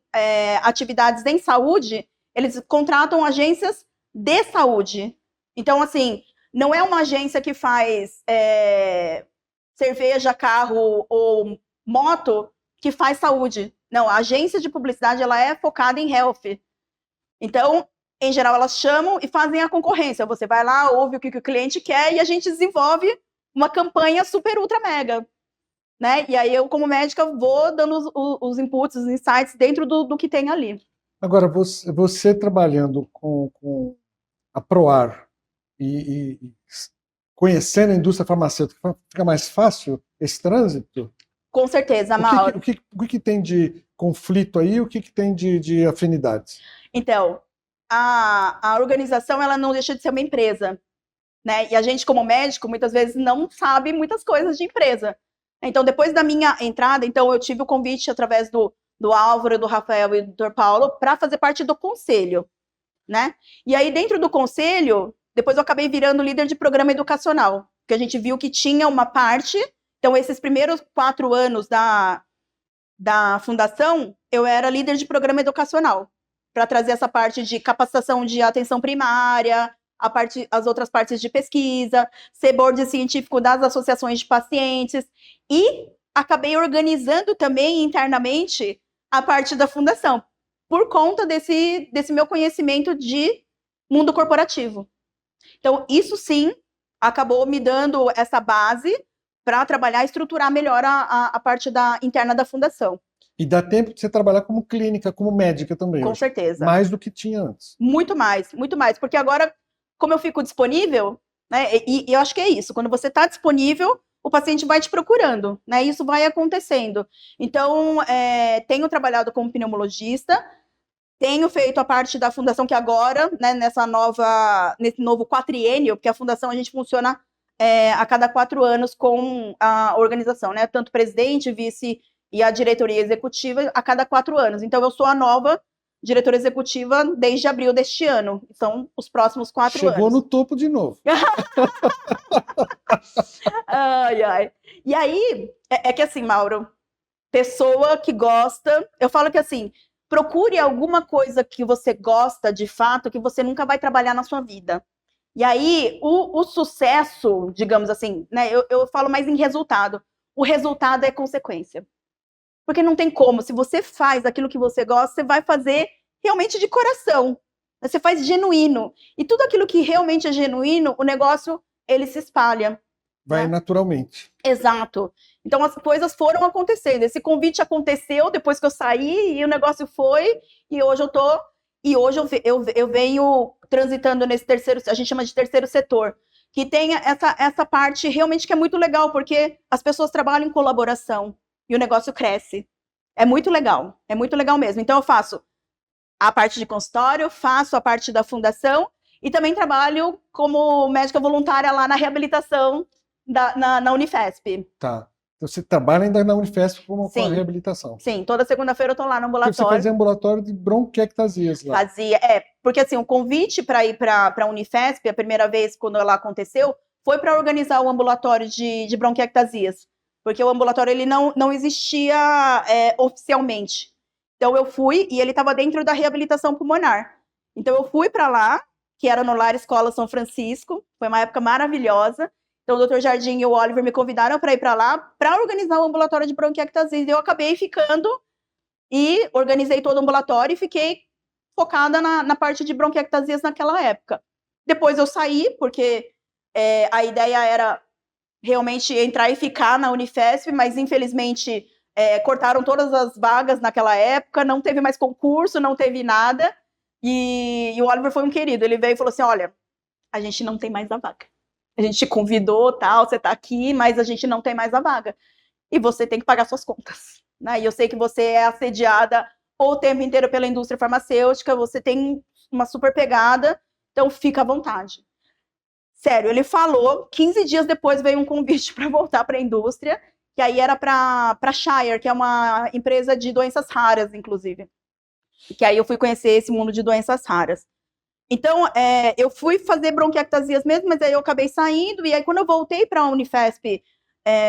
atividades em saúde, eles contratam agências de saúde. Então, assim, não é uma agência que faz cerveja, carro ou moto que faz saúde. Não, a agência de publicidade ela é focada em health. Então, em geral, elas chamam e fazem a concorrência. Você vai lá, ouve o que o cliente quer e a gente desenvolve uma campanha super, ultra, mega. Né? E aí eu, como médica, vou dando os inputs, os insights dentro do que tem ali. Agora, você trabalhando com a Proar e conhecendo a indústria farmacêutica, fica mais fácil esse trânsito? Com certeza, Mauro. O que tem de conflito aí e o que tem de afinidades? Então, a organização ela não deixa de ser uma empresa, né? E a gente, como médico, muitas vezes não sabe muitas coisas de empresa. Então, depois da minha entrada, eu tive o convite através do Álvaro, do Rafael e do Dr. Paulo para fazer parte do conselho, né? E aí, dentro do conselho, depois eu acabei virando líder de programa educacional, porque a gente viu que tinha uma parte. Então, esses primeiros 4 anos da fundação, eu era líder de programa educacional, para trazer essa parte de capacitação de atenção primária, as outras partes de pesquisa, ser board científico das associações de pacientes, e acabei organizando também internamente a parte da fundação, por conta desse meu conhecimento de mundo corporativo. Então, isso sim, acabou me dando essa base para trabalhar e estruturar melhor a parte interna da fundação. E dá tempo de você trabalhar como clínica, como médica também. Com certeza. Mais do que tinha antes. Muito mais, porque agora, como eu fico disponível, né, e eu acho que é isso, quando você está disponível, o paciente vai te procurando, né, isso vai acontecendo. Então, tenho trabalhado como pneumologista, tenho feito a parte da fundação que agora, né, nesse novo quatriênio, porque a fundação a gente funciona a cada 4 anos com a organização, né, tanto presidente, vice e a diretoria executiva a cada 4 anos. Então, eu sou a nova diretora executiva desde abril deste ano. São os próximos 4 anos. Chegou no topo de novo. Ai, ai. E aí, é que assim, Mauro, pessoa que gosta, eu falo que assim, procure alguma coisa que você gosta de fato, que você nunca vai trabalhar na sua vida. E aí, o sucesso, digamos assim, né, eu falo mais em resultado. O resultado é consequência. Porque não tem como, se você faz aquilo que você gosta, você vai fazer realmente de coração. Você faz genuíno. E tudo aquilo que realmente é genuíno, o negócio, ele se espalha. Vai, né? Naturalmente. Exato. Então as coisas foram acontecendo. Esse convite aconteceu depois que eu saí e o negócio foi. E hoje eu tô. E hoje eu venho transitando nesse terceiro, a gente chama de terceiro setor, que tem essa parte realmente que é muito legal, porque as pessoas trabalham em colaboração e o negócio cresce. É muito legal mesmo. Então eu faço a parte de consultório, faço a parte da fundação e também trabalho como médica voluntária lá na reabilitação na Unifesp. Tá. Então, você trabalha ainda na Unifesp com a Sim. reabilitação. Sim, toda segunda-feira eu tô lá no Porque você ambulatório. fazia ambulatório de bronquiectasias lá. Fazia, porque assim, o convite para ir para a Unifesp, a primeira vez quando ela aconteceu, foi para organizar o ambulatório de bronquiectasias, porque o ambulatório ele não existia oficialmente. Então eu fui e ele estava dentro da reabilitação pulmonar. Então eu fui para lá, que era no Lar Escola São Francisco, foi uma época maravilhosa. Então o Dr. Jardim e o Oliver me convidaram para ir para lá para organizar o ambulatório de bronquiectasias. E eu acabei ficando e organizei todo o ambulatório e fiquei focada na parte de bronquiectasias naquela época. Depois eu saí, porque a ideia era realmente entrar e ficar na Unifesp, mas infelizmente cortaram todas as vagas naquela época, não teve mais concurso, não teve nada, e o Oliver foi um querido, ele veio e falou assim, olha, a gente não tem mais a vaga. A gente te convidou, tal, você tá aqui, mas a gente não tem mais a vaga. E você tem que pagar suas contas. Né? E eu sei que você é assediada o tempo inteiro pela indústria farmacêutica, você tem uma super pegada, então fica à vontade. Sério, ele falou, 15 dias depois veio um convite para voltar para a indústria, que aí era para Shire, que é uma empresa de doenças raras, inclusive. Que aí eu fui conhecer esse mundo de doenças raras. Então, eu fui fazer bronquiectasias mesmo, mas aí eu acabei saindo, e aí quando eu voltei para a Unifesp,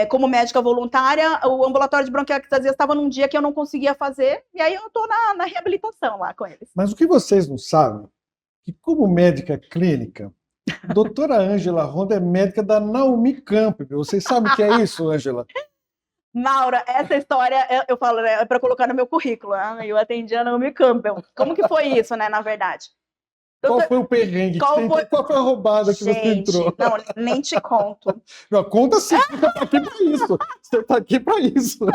como médica voluntária, o ambulatório de bronquiectasias estava num dia que eu não conseguia fazer, e aí eu estou na reabilitação lá com eles. Mas o que vocês não sabem, que como médica clínica, a doutora Ângela Ronda é médica da Naomi Campbell. Vocês sabem o que é isso, Ângela? Maura, essa história, eu falo, né, é para colocar no meu currículo, né? Eu atendi a Naomi Campbell. Como que foi isso, né, na verdade? Qual foi o perrengue? Qual foi a roubada que você entrou? Não, nem te conto. Não, conta sim, você tá aqui para isso. Você tá aqui para isso.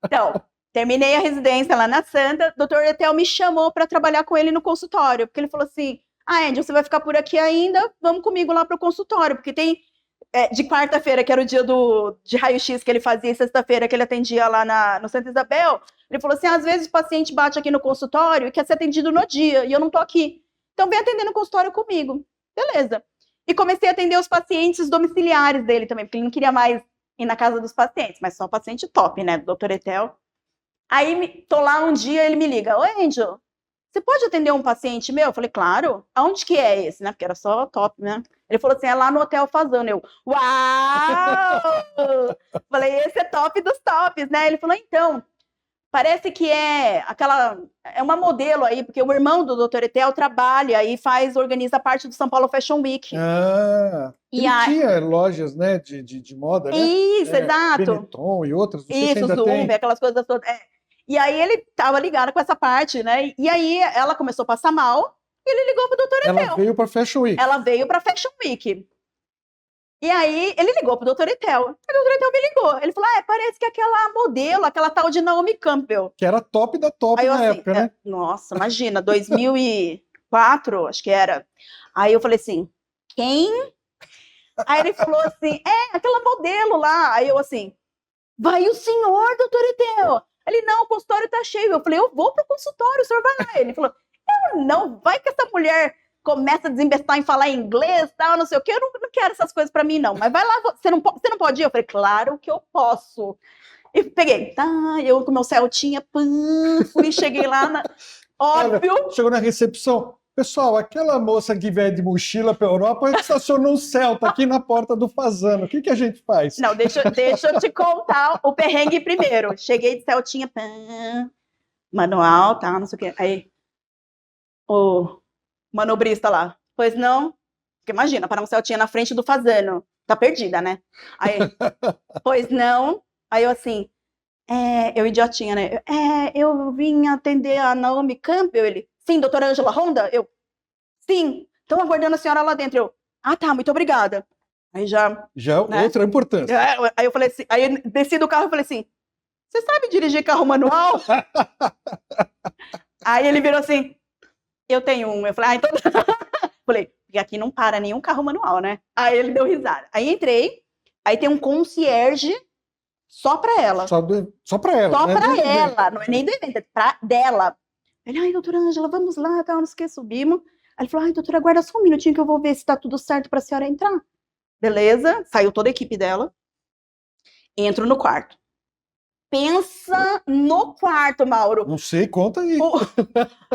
Então, terminei a residência lá na Santa, o Dr. Etel me chamou para trabalhar com ele no consultório, porque ele falou assim, Andy, você vai ficar por aqui ainda, vamos comigo lá para o consultório, porque tem de quarta-feira, que era o dia de raio-x que ele fazia, e sexta-feira que ele atendia lá no Santa Isabel, ele falou assim, às vezes o paciente bate aqui no consultório e quer ser atendido no dia, e eu não tô aqui. Então, vem atender no consultório comigo. Beleza. E comecei a atender os pacientes domiciliares dele também, porque ele não queria mais ir na casa dos pacientes, mas só paciente top, né, do Dr. Etel. Aí, tô lá um dia, ele me liga, oi, Angel, você pode atender um paciente meu? Eu falei, claro. Aonde que é esse, né? Porque era só top, né? Ele falou assim, é lá no Hotel Fazano. Eu, uau! Falei, esse é top dos tops, né? Ele falou, então, parece que é uma modelo aí, porque o irmão do Dr. Etel trabalha e organiza parte do São Paulo Fashion Week. Ah, ele tinha lojas, né, de moda, né? Isso, exato. Benetton e outras, não sei isso, se ainda Zumbi, tem. aquelas coisas todas. E aí ele tava ligado com essa parte, né? E aí ela começou a passar mal e ele ligou pro Dr. Etel. Ela veio para Fashion Week. Ela veio para Fashion Week. E aí ele ligou pro Dr. Etel. O Dr. Etel me ligou. Ele falou, parece que aquela modelo, aquela tal de Naomi Campbell. Que era top da top aí na assim, época, né? Nossa, imagina, 2004, acho que era. Aí eu falei assim, quem? Aí ele falou assim, aquela modelo lá. Aí eu assim, vai o senhor, Dr. Etel. Ele, não, o consultório tá cheio. Eu falei, eu vou pro consultório, o senhor vai lá. Ele falou, não, vai que essa mulher começa a desembestar em falar inglês, tal, não sei o quê. Eu não quero essas coisas pra mim, não. Mas vai lá, você não pode ir? Eu falei, claro que eu posso. E peguei, eu com meu Celtinha, fui, cheguei lá, óbvio. Olha, chegou na recepção. Pessoal, aquela moça que veio de mochila para a Europa estacionou um Celta aqui na porta do Fazano. O que a gente faz? Não, deixa eu te contar o perrengue primeiro. Cheguei de Celtinha, manual, tá, não sei o quê. Aí, o manobrista lá, pois não? Porque imagina, parar um Celtinha na frente do Fazano. Tá perdida, né? Aí, pois não? Aí eu assim, eu idiotinha, né? Eu vim atender a Naomi Campbell, ele... Sim, doutora Ângela Ronda? Eu, sim, estão aguardando a senhora lá dentro. Eu, tá, muito obrigada. Aí já... né? Outra importância. Aí eu falei assim, aí eu desci do carro e falei assim, você sabe dirigir carro manual? Aí ele virou assim, eu tenho um. Eu falei, então... falei, porque aqui não para nenhum carro manual, né? Aí ele deu risada. Aí entrei, aí tem um concierge só pra ela. Só pra ela. Só pra ela, não é nem do evento, é dela. Ele, doutora Ângela, vamos lá, tal, não sei o que, subimos. Aí ele falou, doutora, aguarda só um minutinho que eu vou ver se tá tudo certo pra senhora entrar. beleza, saiu toda a equipe dela, entro no quarto. Pensa no quarto, Mauro. Não sei, conta aí.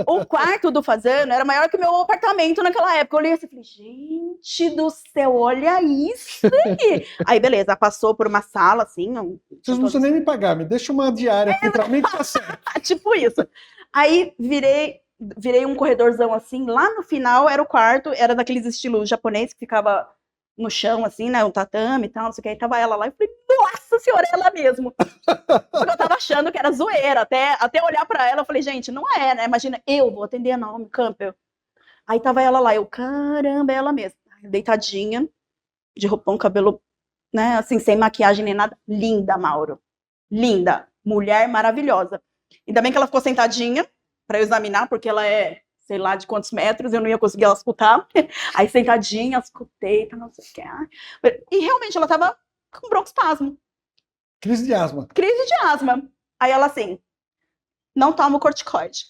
O quarto do Fasano era maior que o meu apartamento naquela época. Eu olhei assim e falei, gente do céu, olha isso aí. Aí, beleza, passou por uma sala, assim. Vocês não precisam nem me pagar, me deixa uma diária aqui pra mim que tá certo. Tipo isso. Aí, virei um corredorzão assim. Lá no final era o quarto, era daqueles estilos japonês que ficava no chão, assim, né? Um tatame e tal, não sei o que. Aí tava ela lá e falei, nossa senhora, é ela mesmo. Porque eu tava achando que era zoeira. Até olhar pra ela, eu falei, gente, não é, né? Imagina, eu vou atender a Naomi Campbell. Aí tava ela lá, eu, caramba, é ela mesma. Deitadinha, de roupão, cabelo, né? Assim, sem maquiagem nem nada. Linda, Mauro. Linda. Mulher maravilhosa. Ainda bem que ela ficou sentadinha pra eu examinar, porque ela é, sei lá de quantos metros, eu não ia conseguir ela escutar. Aí sentadinha, escutei, tá, não sei o que. E realmente ela tava com broncoespasmo. Crise de asma. Crise de asma. Aí ela assim, não toma o corticoide.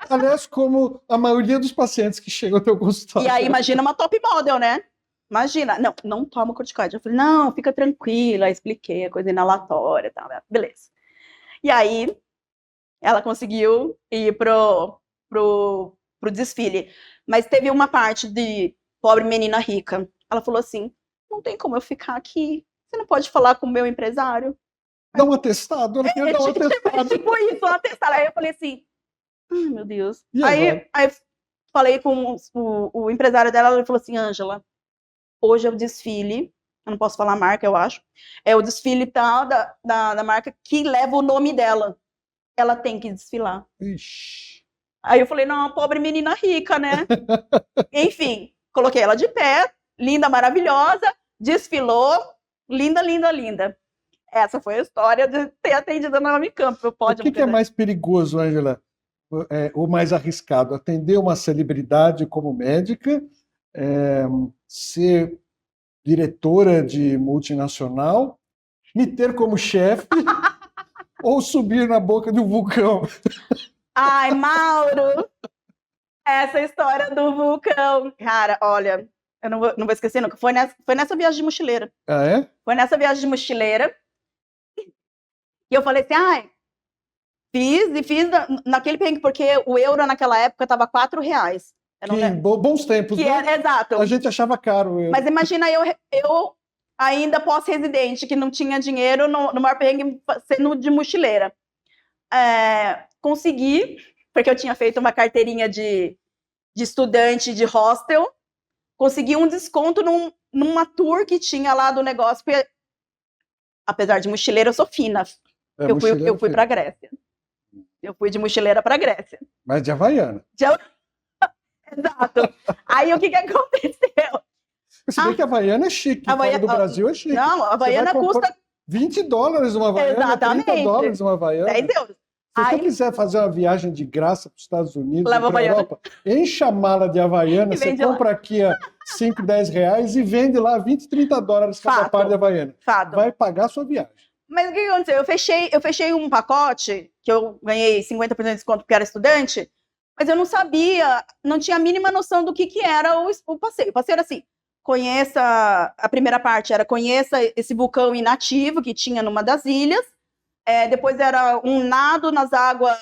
Aliás, como a maioria dos pacientes que chegam ao teu consultório. E aí imagina uma top model, né? Imagina, não toma o corticoide. Eu falei, não, fica tranquila, expliquei a coisa inalatória e tal, beleza. E aí ela conseguiu ir pro desfile. Mas teve uma parte de pobre menina rica. Ela falou assim, não tem como eu ficar aqui. Você não pode falar com o meu empresário? Dá um atestado, ela quer dar um atestado. Tipo isso, um atestado. Aí eu falei assim, meu Deus. E Aí falei com o empresário dela, ele falou assim, Ângela, hoje é o desfile, eu não posso falar a marca, eu acho, é o desfile tal da marca que leva o nome dela. Ela tem que desfilar. Ixi. Aí eu falei, não, pobre menina rica, né? Enfim, coloquei ela de pé, linda, maravilhosa, desfilou, linda, linda, linda. Essa foi a história de ter atendido a Naomi Campbell. O que é mais perigoso, Ângela? Ou mais arriscado? Atender uma celebridade como médica, ser diretora de multinacional, me ter como chefe ou subir na boca de um vulcão? Ai, Mauro! Essa história do vulcão. Cara, olha, eu não vou esquecer nunca. Foi nessa viagem de mochileira. Ah, é? Foi nessa viagem de mochileira. E eu falei assim, ai, fiz naquele perrengue, porque o euro naquela época estava R$4. Bons tempos, né? Exato. A gente achava caro o euro. Mas imagina eu ainda pós-residente, que não tinha dinheiro, no maior perrengue sendo de mochileira. Consegui, porque eu tinha feito uma carteirinha de estudante de hostel, consegui um desconto numa tour que tinha lá do negócio, porque, apesar de mochileira, eu sou fina. Eu fui para a Grécia. Eu fui de mochileira para a Grécia. Mas de Havaiana. Exato. Aí o que aconteceu? Você vê que a Havaiana é chique, fora do Brasil é chique. Não, a Havaiana custa $20 uma Havaiana, exatamente. $30 uma Havaiana. 10 euros. Se você quiser fazer uma viagem de graça para os Estados Unidos, Leva para a Europa, enche a mala de Havaiana, você compra aqui a $5, $10 e vende lá $20, $30 cada par de Havaiana. Fato. Vai pagar a sua viagem. Mas o que aconteceu? Eu fechei um pacote, que eu ganhei 50% de desconto porque era estudante, mas eu não sabia, não tinha a mínima noção do que era o passeio. O passeio era assim, a primeira parte era conheça esse vulcão inativo que tinha numa das ilhas, depois era um nado nas águas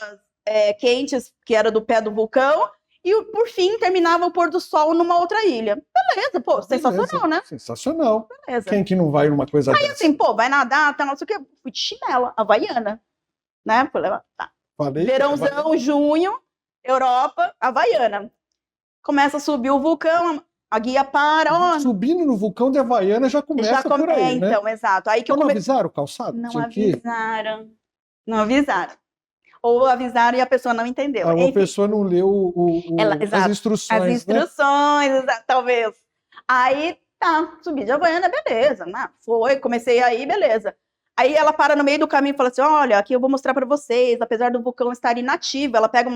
quentes, que era do pé do vulcão, e por fim terminava o pôr do sol numa outra ilha. Beleza, pô, sensacional, né? Sensacional. Beleza. Quem que não vai numa coisa dessa? Aí assim, pô, vai nadar, tá, não sei o que, fui de chinela, Havaiana, né? Tá. Verãozão, junho, Europa, Havaiana. Começa a subir o vulcão, a guia para, Subindo no vulcão de Havaiana já começa por aí, né? Então, exato. Aí que não avisaram o calçado? Não avisaram. Não avisaram. Ou avisaram e a pessoa não entendeu. A pessoa não leu as instruções. As instruções, né? Talvez. Aí, tá, subi de Havaiana, beleza. Comecei aí, beleza. Aí ela para no meio do caminho e fala assim, olha, aqui eu vou mostrar para vocês, apesar do vulcão estar inativo, ela pega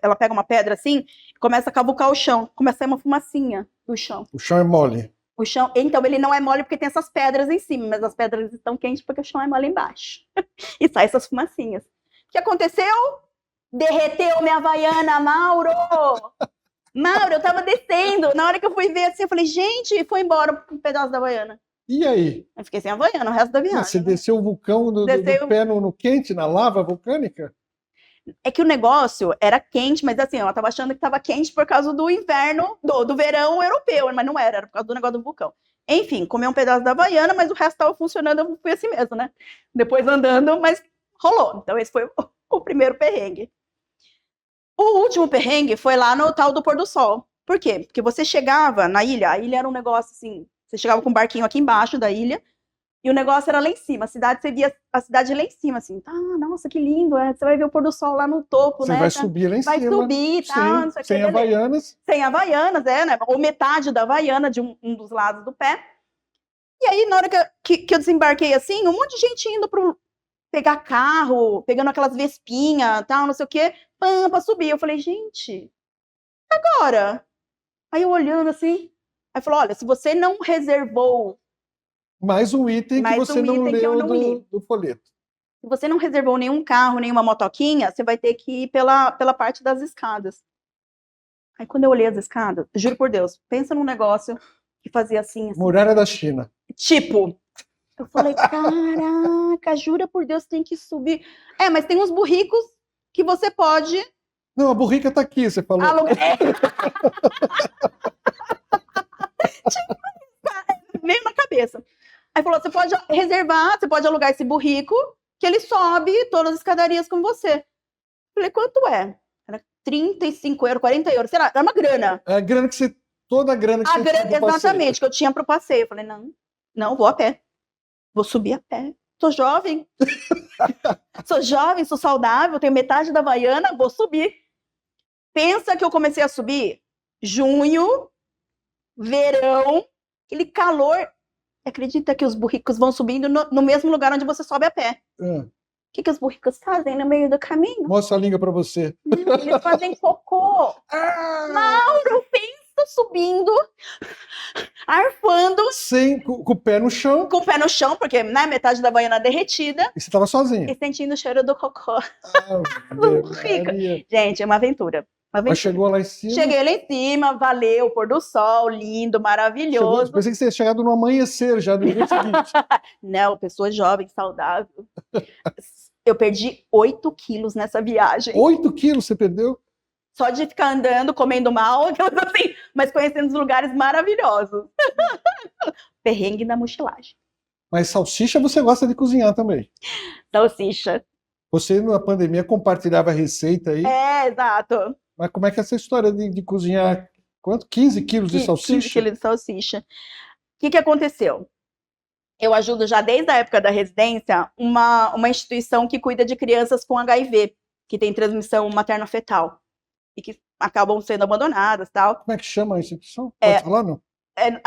ela pega uma pedra assim, começa a cavucar o chão, começa a sair uma fumacinha do chão. O chão é mole. O chão, então ele não é mole porque tem essas pedras em cima, mas as pedras estão quentes porque o chão é mole embaixo. E sai essas fumacinhas. O que aconteceu? Derreteu minha Havaiana, Mauro! Mauro, eu tava descendo. Na hora que eu fui ver assim, eu falei, gente, foi embora um pedaço da Havaiana. E aí? Eu fiquei sem Havaiana o resto da viagem. Você desceu o vulcão do pé no quente, na lava vulcânica? É que o negócio era quente, mas assim, eu tava achando que tava quente por causa do inverno, do verão europeu, mas não era por causa do negócio do vulcão. Enfim, comi um pedaço da Havaiana, mas o resto tava funcionando, eu fui assim mesmo, né? Depois andando, mas rolou. Então esse foi o primeiro perrengue. O último perrengue foi lá no tal do pôr do sol. Por quê? Porque você chegava na ilha, a ilha era um negócio assim, você chegava com um barquinho aqui embaixo da ilha, e o negócio era lá em cima, a cidade, você via a cidade lá em cima, assim, tá, nossa, que lindo, você vai ver o pôr do sol lá no topo, Você né? vai subir lá em vai cima. Vai subir, tá, não sei o que. Sem Havaianas. Sem Havaianas, né? Ou metade da Havaiana de um dos lados do pé. E aí, na hora que eu desembarquei assim, um monte de gente indo pro pegar carro, pegando aquelas vespinhas, tal, não sei o que, pra subir. Eu falei, gente, agora? Aí eu olhando assim, aí falou, olha, se você não reservou... Mais um item que você não leu do folheto. Se você não reservou nenhum carro, nenhuma motoquinha, você vai ter que ir pela parte das escadas. Aí quando eu olhei as escadas, juro por Deus, pensa num negócio que fazia assim. Muralha da China. Tipo, eu falei, caraca, jura por Deus, tem que subir. Mas tem uns burricos que você pode... Não, a burrica tá aqui, você falou. Meio na cabeça. Aí falou, você pode reservar, você pode alugar esse burrico, que ele sobe todas as escadarias com você. Falei, quanto é? Era 35 euros, 40 euros, sei lá, era uma grana. É a grana que você... Toda a grana que você tinha pro exatamente, passeio. que eu tinha pro passeio. Eu falei, não, vou a pé. Vou subir a pé. Sou jovem. Sou jovem, sou saudável, tenho metade da Havaiana, vou subir. Pensa que eu comecei a subir junho, verão, aquele calor. Acredita que os burricos vão subindo no mesmo lugar onde você sobe a pé. O que os burricos fazem no meio do caminho? Mostra a língua pra você. Eles fazem cocô. Mauro, pensa subindo, arfando. Com o pé no chão. Com o pé no chão, porque metade da Havaiana derretida. E você tava sozinha. E sentindo o cheiro do cocô. Maria. Gente, é uma aventura. Mas chegou lá em cima? Cheguei lá em cima, valeu, pôr do sol, lindo, maravilhoso. Pensei que você tinha chegado no amanhecer já no dia seguinte. Não, pessoa jovem, saudável. Eu perdi 8 quilos nessa viagem. 8 quilos você perdeu? Só de ficar andando, comendo mal, assim, mas conhecendo os lugares maravilhosos. Perrengue da mochilagem. Mas salsicha você gosta de cozinhar também? Salsicha. Você, na pandemia, compartilhava a receita aí? Exato. Mas como é que é essa história de cozinhar? Quanto? 15 quilos de salsicha? 15 quilos de salsicha. O que aconteceu? Eu ajudo já desde a época da residência uma instituição que cuida de crianças com HIV, que tem transmissão materno-fetal, e que acabam sendo abandonadas e tal. Como é que chama a instituição? Pode falar, não?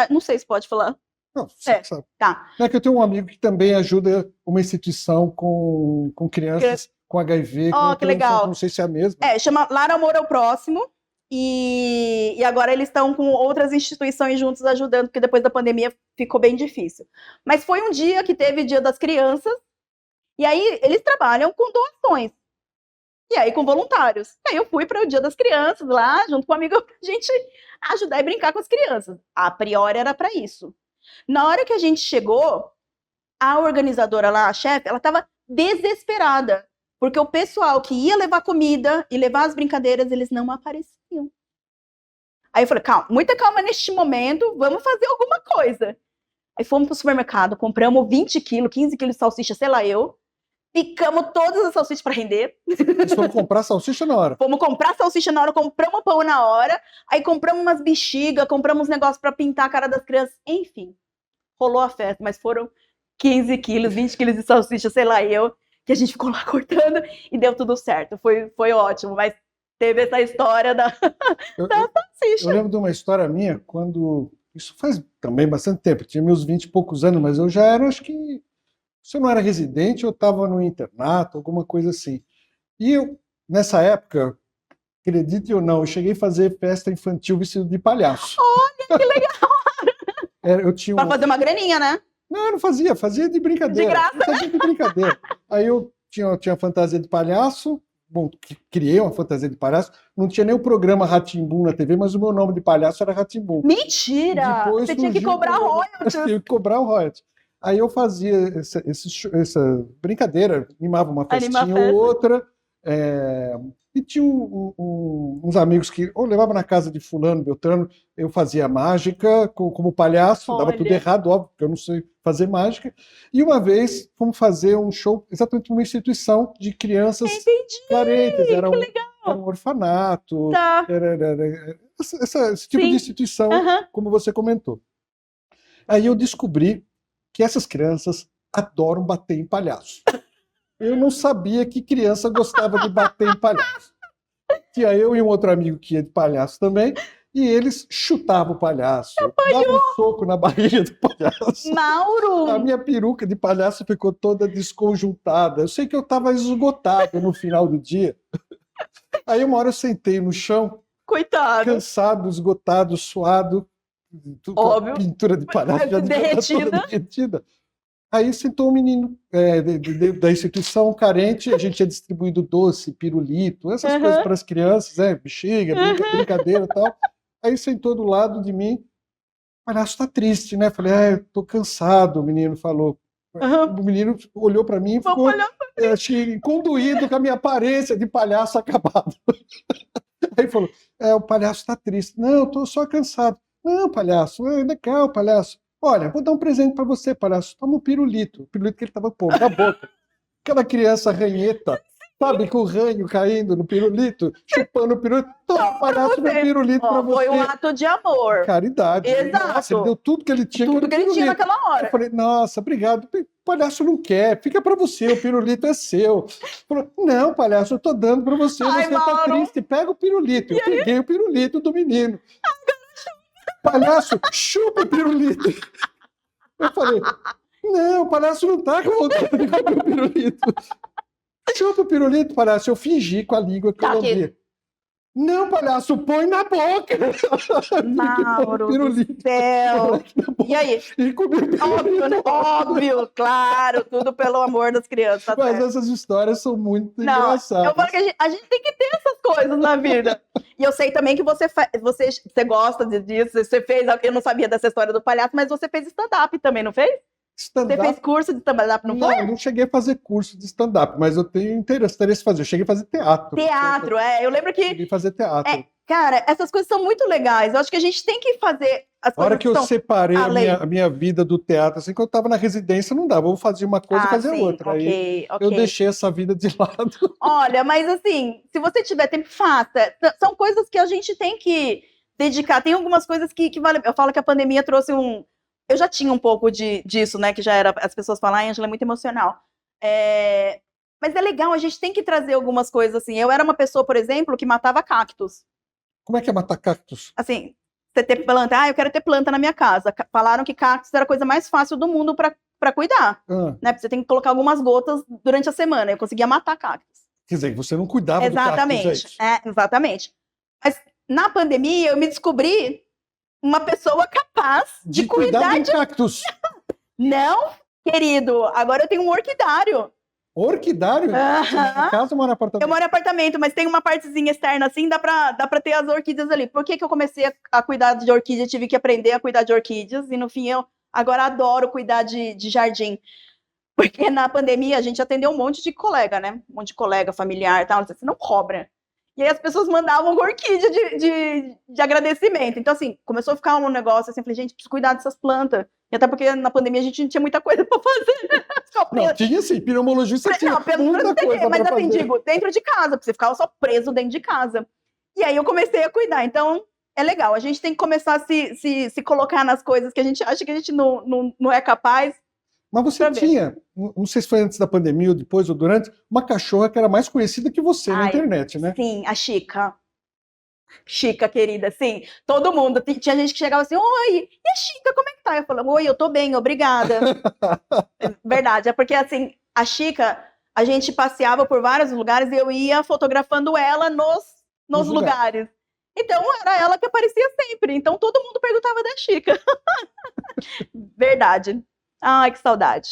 Não sei se pode falar. Não, você sabe. Tá. É que eu tenho um amigo que também ajuda uma instituição com crianças com HIV. Que legal. Não sei se é a mesma. Chama Lar Amor ao Próximo. E agora eles estão com outras instituições juntos ajudando, porque depois da pandemia ficou bem difícil. Mas foi um dia que teve Dia das Crianças, e aí eles trabalham com doações. E aí com voluntários. Aí eu fui para o Dia das Crianças lá, junto com um amigo, pra gente ajudar e brincar com as crianças. A priori era para isso. Na hora que a gente chegou, a organizadora lá, a chefe, ela estava desesperada. Porque o pessoal que ia levar comida e levar as brincadeiras, eles não apareciam. Aí eu falei, calma, muita calma neste momento, vamos fazer alguma coisa. Aí fomos pro supermercado, compramos 20 quilos, 15 quilos de salsicha, sei lá eu. Picamos todas as salsichas para render. Vocês foram comprar salsicha na hora? Fomos comprar salsicha na hora, compramos pão na hora. Aí compramos umas bexigas, compramos uns negócios para pintar a cara das crianças. Enfim, rolou a festa, mas foram 15 quilos, 20 quilos de salsicha, sei lá eu. Que a gente ficou lá cortando e deu tudo certo. Foi ótimo, mas teve essa história da salsicha. Eu lembro de uma história minha, quando... Isso faz também bastante tempo, eu tinha meus 20 e poucos anos, mas eu já era, acho que... Se eu não era residente, eu estava no internato, alguma coisa assim. E eu, nessa época, acredite ou não, eu cheguei a fazer festa infantil vestido de palhaço. Olha, que legal! Eu tinha Para fazer uma graninha, né? Não, eu não fazia de brincadeira. De graça. Fazia de brincadeira. Aí eu tinha fantasia de palhaço, bom, criei uma fantasia de palhaço, não tinha nem o programa Rá-Tim-Bum na TV, mas o meu nome de palhaço era Rá-Tim-Bum. Mentira! Depois Você tinha que surgiu o cobrar programa- royalties. Eu tinha que cobrar o royalties. Aí eu fazia essa brincadeira, animava uma Animar festinha festa. ou outra, e tinha uns amigos que ou levava na casa de fulano, beltrano, eu fazia mágica como palhaço, dava tudo Olha. errado, óbvio, porque eu não sei fazer mágica. E uma vez fomos fazer um show exatamente numa instituição de crianças Entendi! carentes, era Que um, legal! era um orfanato, Tá. era esse tipo Sim. de instituição, Aham. como você comentou. Aí eu descobri que essas crianças adoram bater em palhaço. Eu não sabia que criança gostava de bater em palhaço. Tinha eu e um outro amigo que ia de palhaço também, e eles chutavam o palhaço, davam um soco na barriga do palhaço. A Mauro! minha peruca de palhaço ficou toda desconjuntada. Eu sei que eu estava esgotado no final do dia. Aí uma hora eu sentei no chão, Coitado. cansado, esgotado, suado, com a Óbvio. pintura de palhaço já devia estar toda Derretida. derretida. Aí sentou um menino da instituição carente, a gente tinha distribuído doce, pirulito, essas Aham. coisas para as crianças, bexiga, brincadeira e tal. Aí sentou do lado de mim, o palhaço tá triste, né? Falei, eu tô cansado, o menino falou. Aham. O menino olhou para mim e ficou Olha, conduído com a minha aparência de palhaço acabado. Aí falou, o palhaço tá triste. Não, eu tô só cansado. Não, palhaço, é legal, palhaço. Olha, vou dar um presente para você, palhaço. Toma um pirulito. O pirulito que ele tava pondo na boca. Aquela criança ranheta, sabe, com o ranho caindo no pirulito, chupando o pirulito. Toma, palhaço, meu pirulito para você. Foi um ato de amor. Caridade. Exato. Nossa, ele deu tudo que ele tinha. Tudo que ele tinha naquela hora. Eu falei, nossa, obrigado. O palhaço não quer, fica para você, o pirulito é seu. Falou, não, palhaço, eu tô dando para você, Ai, você tá Mauro. triste, pega o pirulito. Eu peguei o pirulito do menino. Palhaço, chupa o pirulito. Eu falei, não, o palhaço não tá com vontade de comer o pirulito. Chupa o pirulito, palhaço. Eu fingi com a língua que eu não aqui. via. Não, palhaço, põe na boca. Mauro pirulito. do céu. E aí? E comi o pirulito. Óbvio, né? Óbvio, claro, tudo pelo amor das crianças. Tá Mas certo. essas histórias são muito Não, engraçadas. eu falo que a gente tem que ter essas coisas na vida. E eu sei também que você gosta disso, você fez, eu não sabia dessa história do palhaço, mas você fez stand-up também, não fez? Você fez curso de stand-up, não foi? Não, não cheguei a fazer curso de stand-up, mas eu tenho interesse em fazer. Eu cheguei a fazer teatro. Teatro, eu lembro que... Cheguei a fazer teatro. Cara, essas coisas são muito legais. Eu acho que a gente tem que fazer as A hora coisas que eu são separei além. a minha vida do teatro, assim, quando eu estava na residência, não dava. Eu fazia uma coisa e fazia sim, outra. Aí ok. eu deixei essa vida de lado. Olha, mas assim, se você tiver tempo, faça. São coisas que a gente tem que dedicar. Tem algumas coisas que vale. Eu falo que a pandemia trouxe um. Eu já tinha um pouco disso, né? Que já era. As pessoas falam, Angela, é muito emocional. Mas é legal, a gente tem que trazer algumas coisas assim. Eu era uma pessoa, por exemplo, que matava cactos. Como é que é matar cactus? Assim, você ter planta. Eu quero ter planta na minha casa. Falaram que cactus era a coisa mais fácil do mundo para cuidar. Né? Você tem que colocar algumas gotas durante a semana. Eu conseguia matar cactus. Quer dizer, você não cuidava Exatamente, do cactus, é isso? Exatamente. Mas na pandemia eu me descobri uma pessoa capaz de cuidar de um cactus. Não, querido, agora eu tenho um orquidário. Orquidário? Você mora em casa ou mora em apartamento? Eu moro em apartamento, mas tem uma partezinha externa assim, dá pra ter as orquídeas ali. Por que eu comecei a cuidar de orquídea? Tive que aprender a cuidar de orquídeas e no fim eu agora adoro cuidar de jardim. Porque na pandemia a gente atendeu um monte de colega, né? Um monte de colega, familiar e tal. Você não cobra. E aí as pessoas mandavam orquídea de agradecimento. Então, assim, começou a ficar um negócio assim, falei, gente, preciso cuidar dessas plantas. E até porque na pandemia a gente não tinha muita coisa pra fazer. Não, tinha sim, pneumologista tinha muita coisa mas pra assim, fazer. digo, dentro de casa, porque você ficava só preso dentro de casa. E aí eu comecei a cuidar. Então, é legal. A gente tem que começar a se colocar nas coisas que a gente acha que a gente não é capaz. Mas você tinha, não sei se foi antes da pandemia ou depois ou durante, uma cachorra que era mais conhecida que você na internet, né? Sim, a Chica. Chica, querida, sim. Todo mundo. Tinha gente que chegava assim, oi, e a Chica, como é que tá? Eu falava, oi, eu tô bem, obrigada. Verdade, é porque assim, a Chica, a gente passeava por vários lugares e eu ia fotografando ela nos lugares. Então, era ela que aparecia sempre. Então, todo mundo perguntava da Chica. Verdade. Ai, que saudade.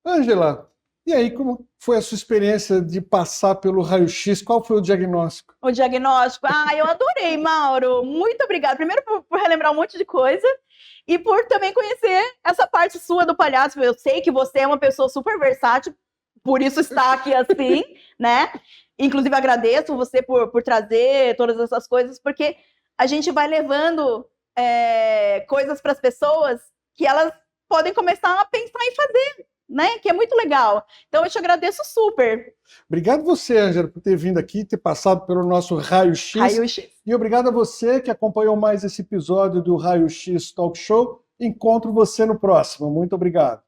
Angela, E aí, como foi a sua experiência de passar pelo raio-x? Qual foi o diagnóstico? O diagnóstico. Eu adorei, Mauro. Muito obrigada. Primeiro por relembrar um monte de coisa e por também conhecer essa parte sua do palhaço. Eu sei que você é uma pessoa super versátil, por isso está aqui assim, né? Inclusive, agradeço você por trazer todas essas coisas, porque a gente vai levando coisas para as pessoas que elas podem começar a pensar em fazer, né? Que é muito legal. Então, eu te agradeço super. Obrigado você, Ângela, por ter vindo aqui, ter passado pelo nosso Raio-X. Raio-X. E obrigado a você que acompanhou mais esse episódio do Raio-X Talk Show. Encontro você no próximo. Muito obrigado.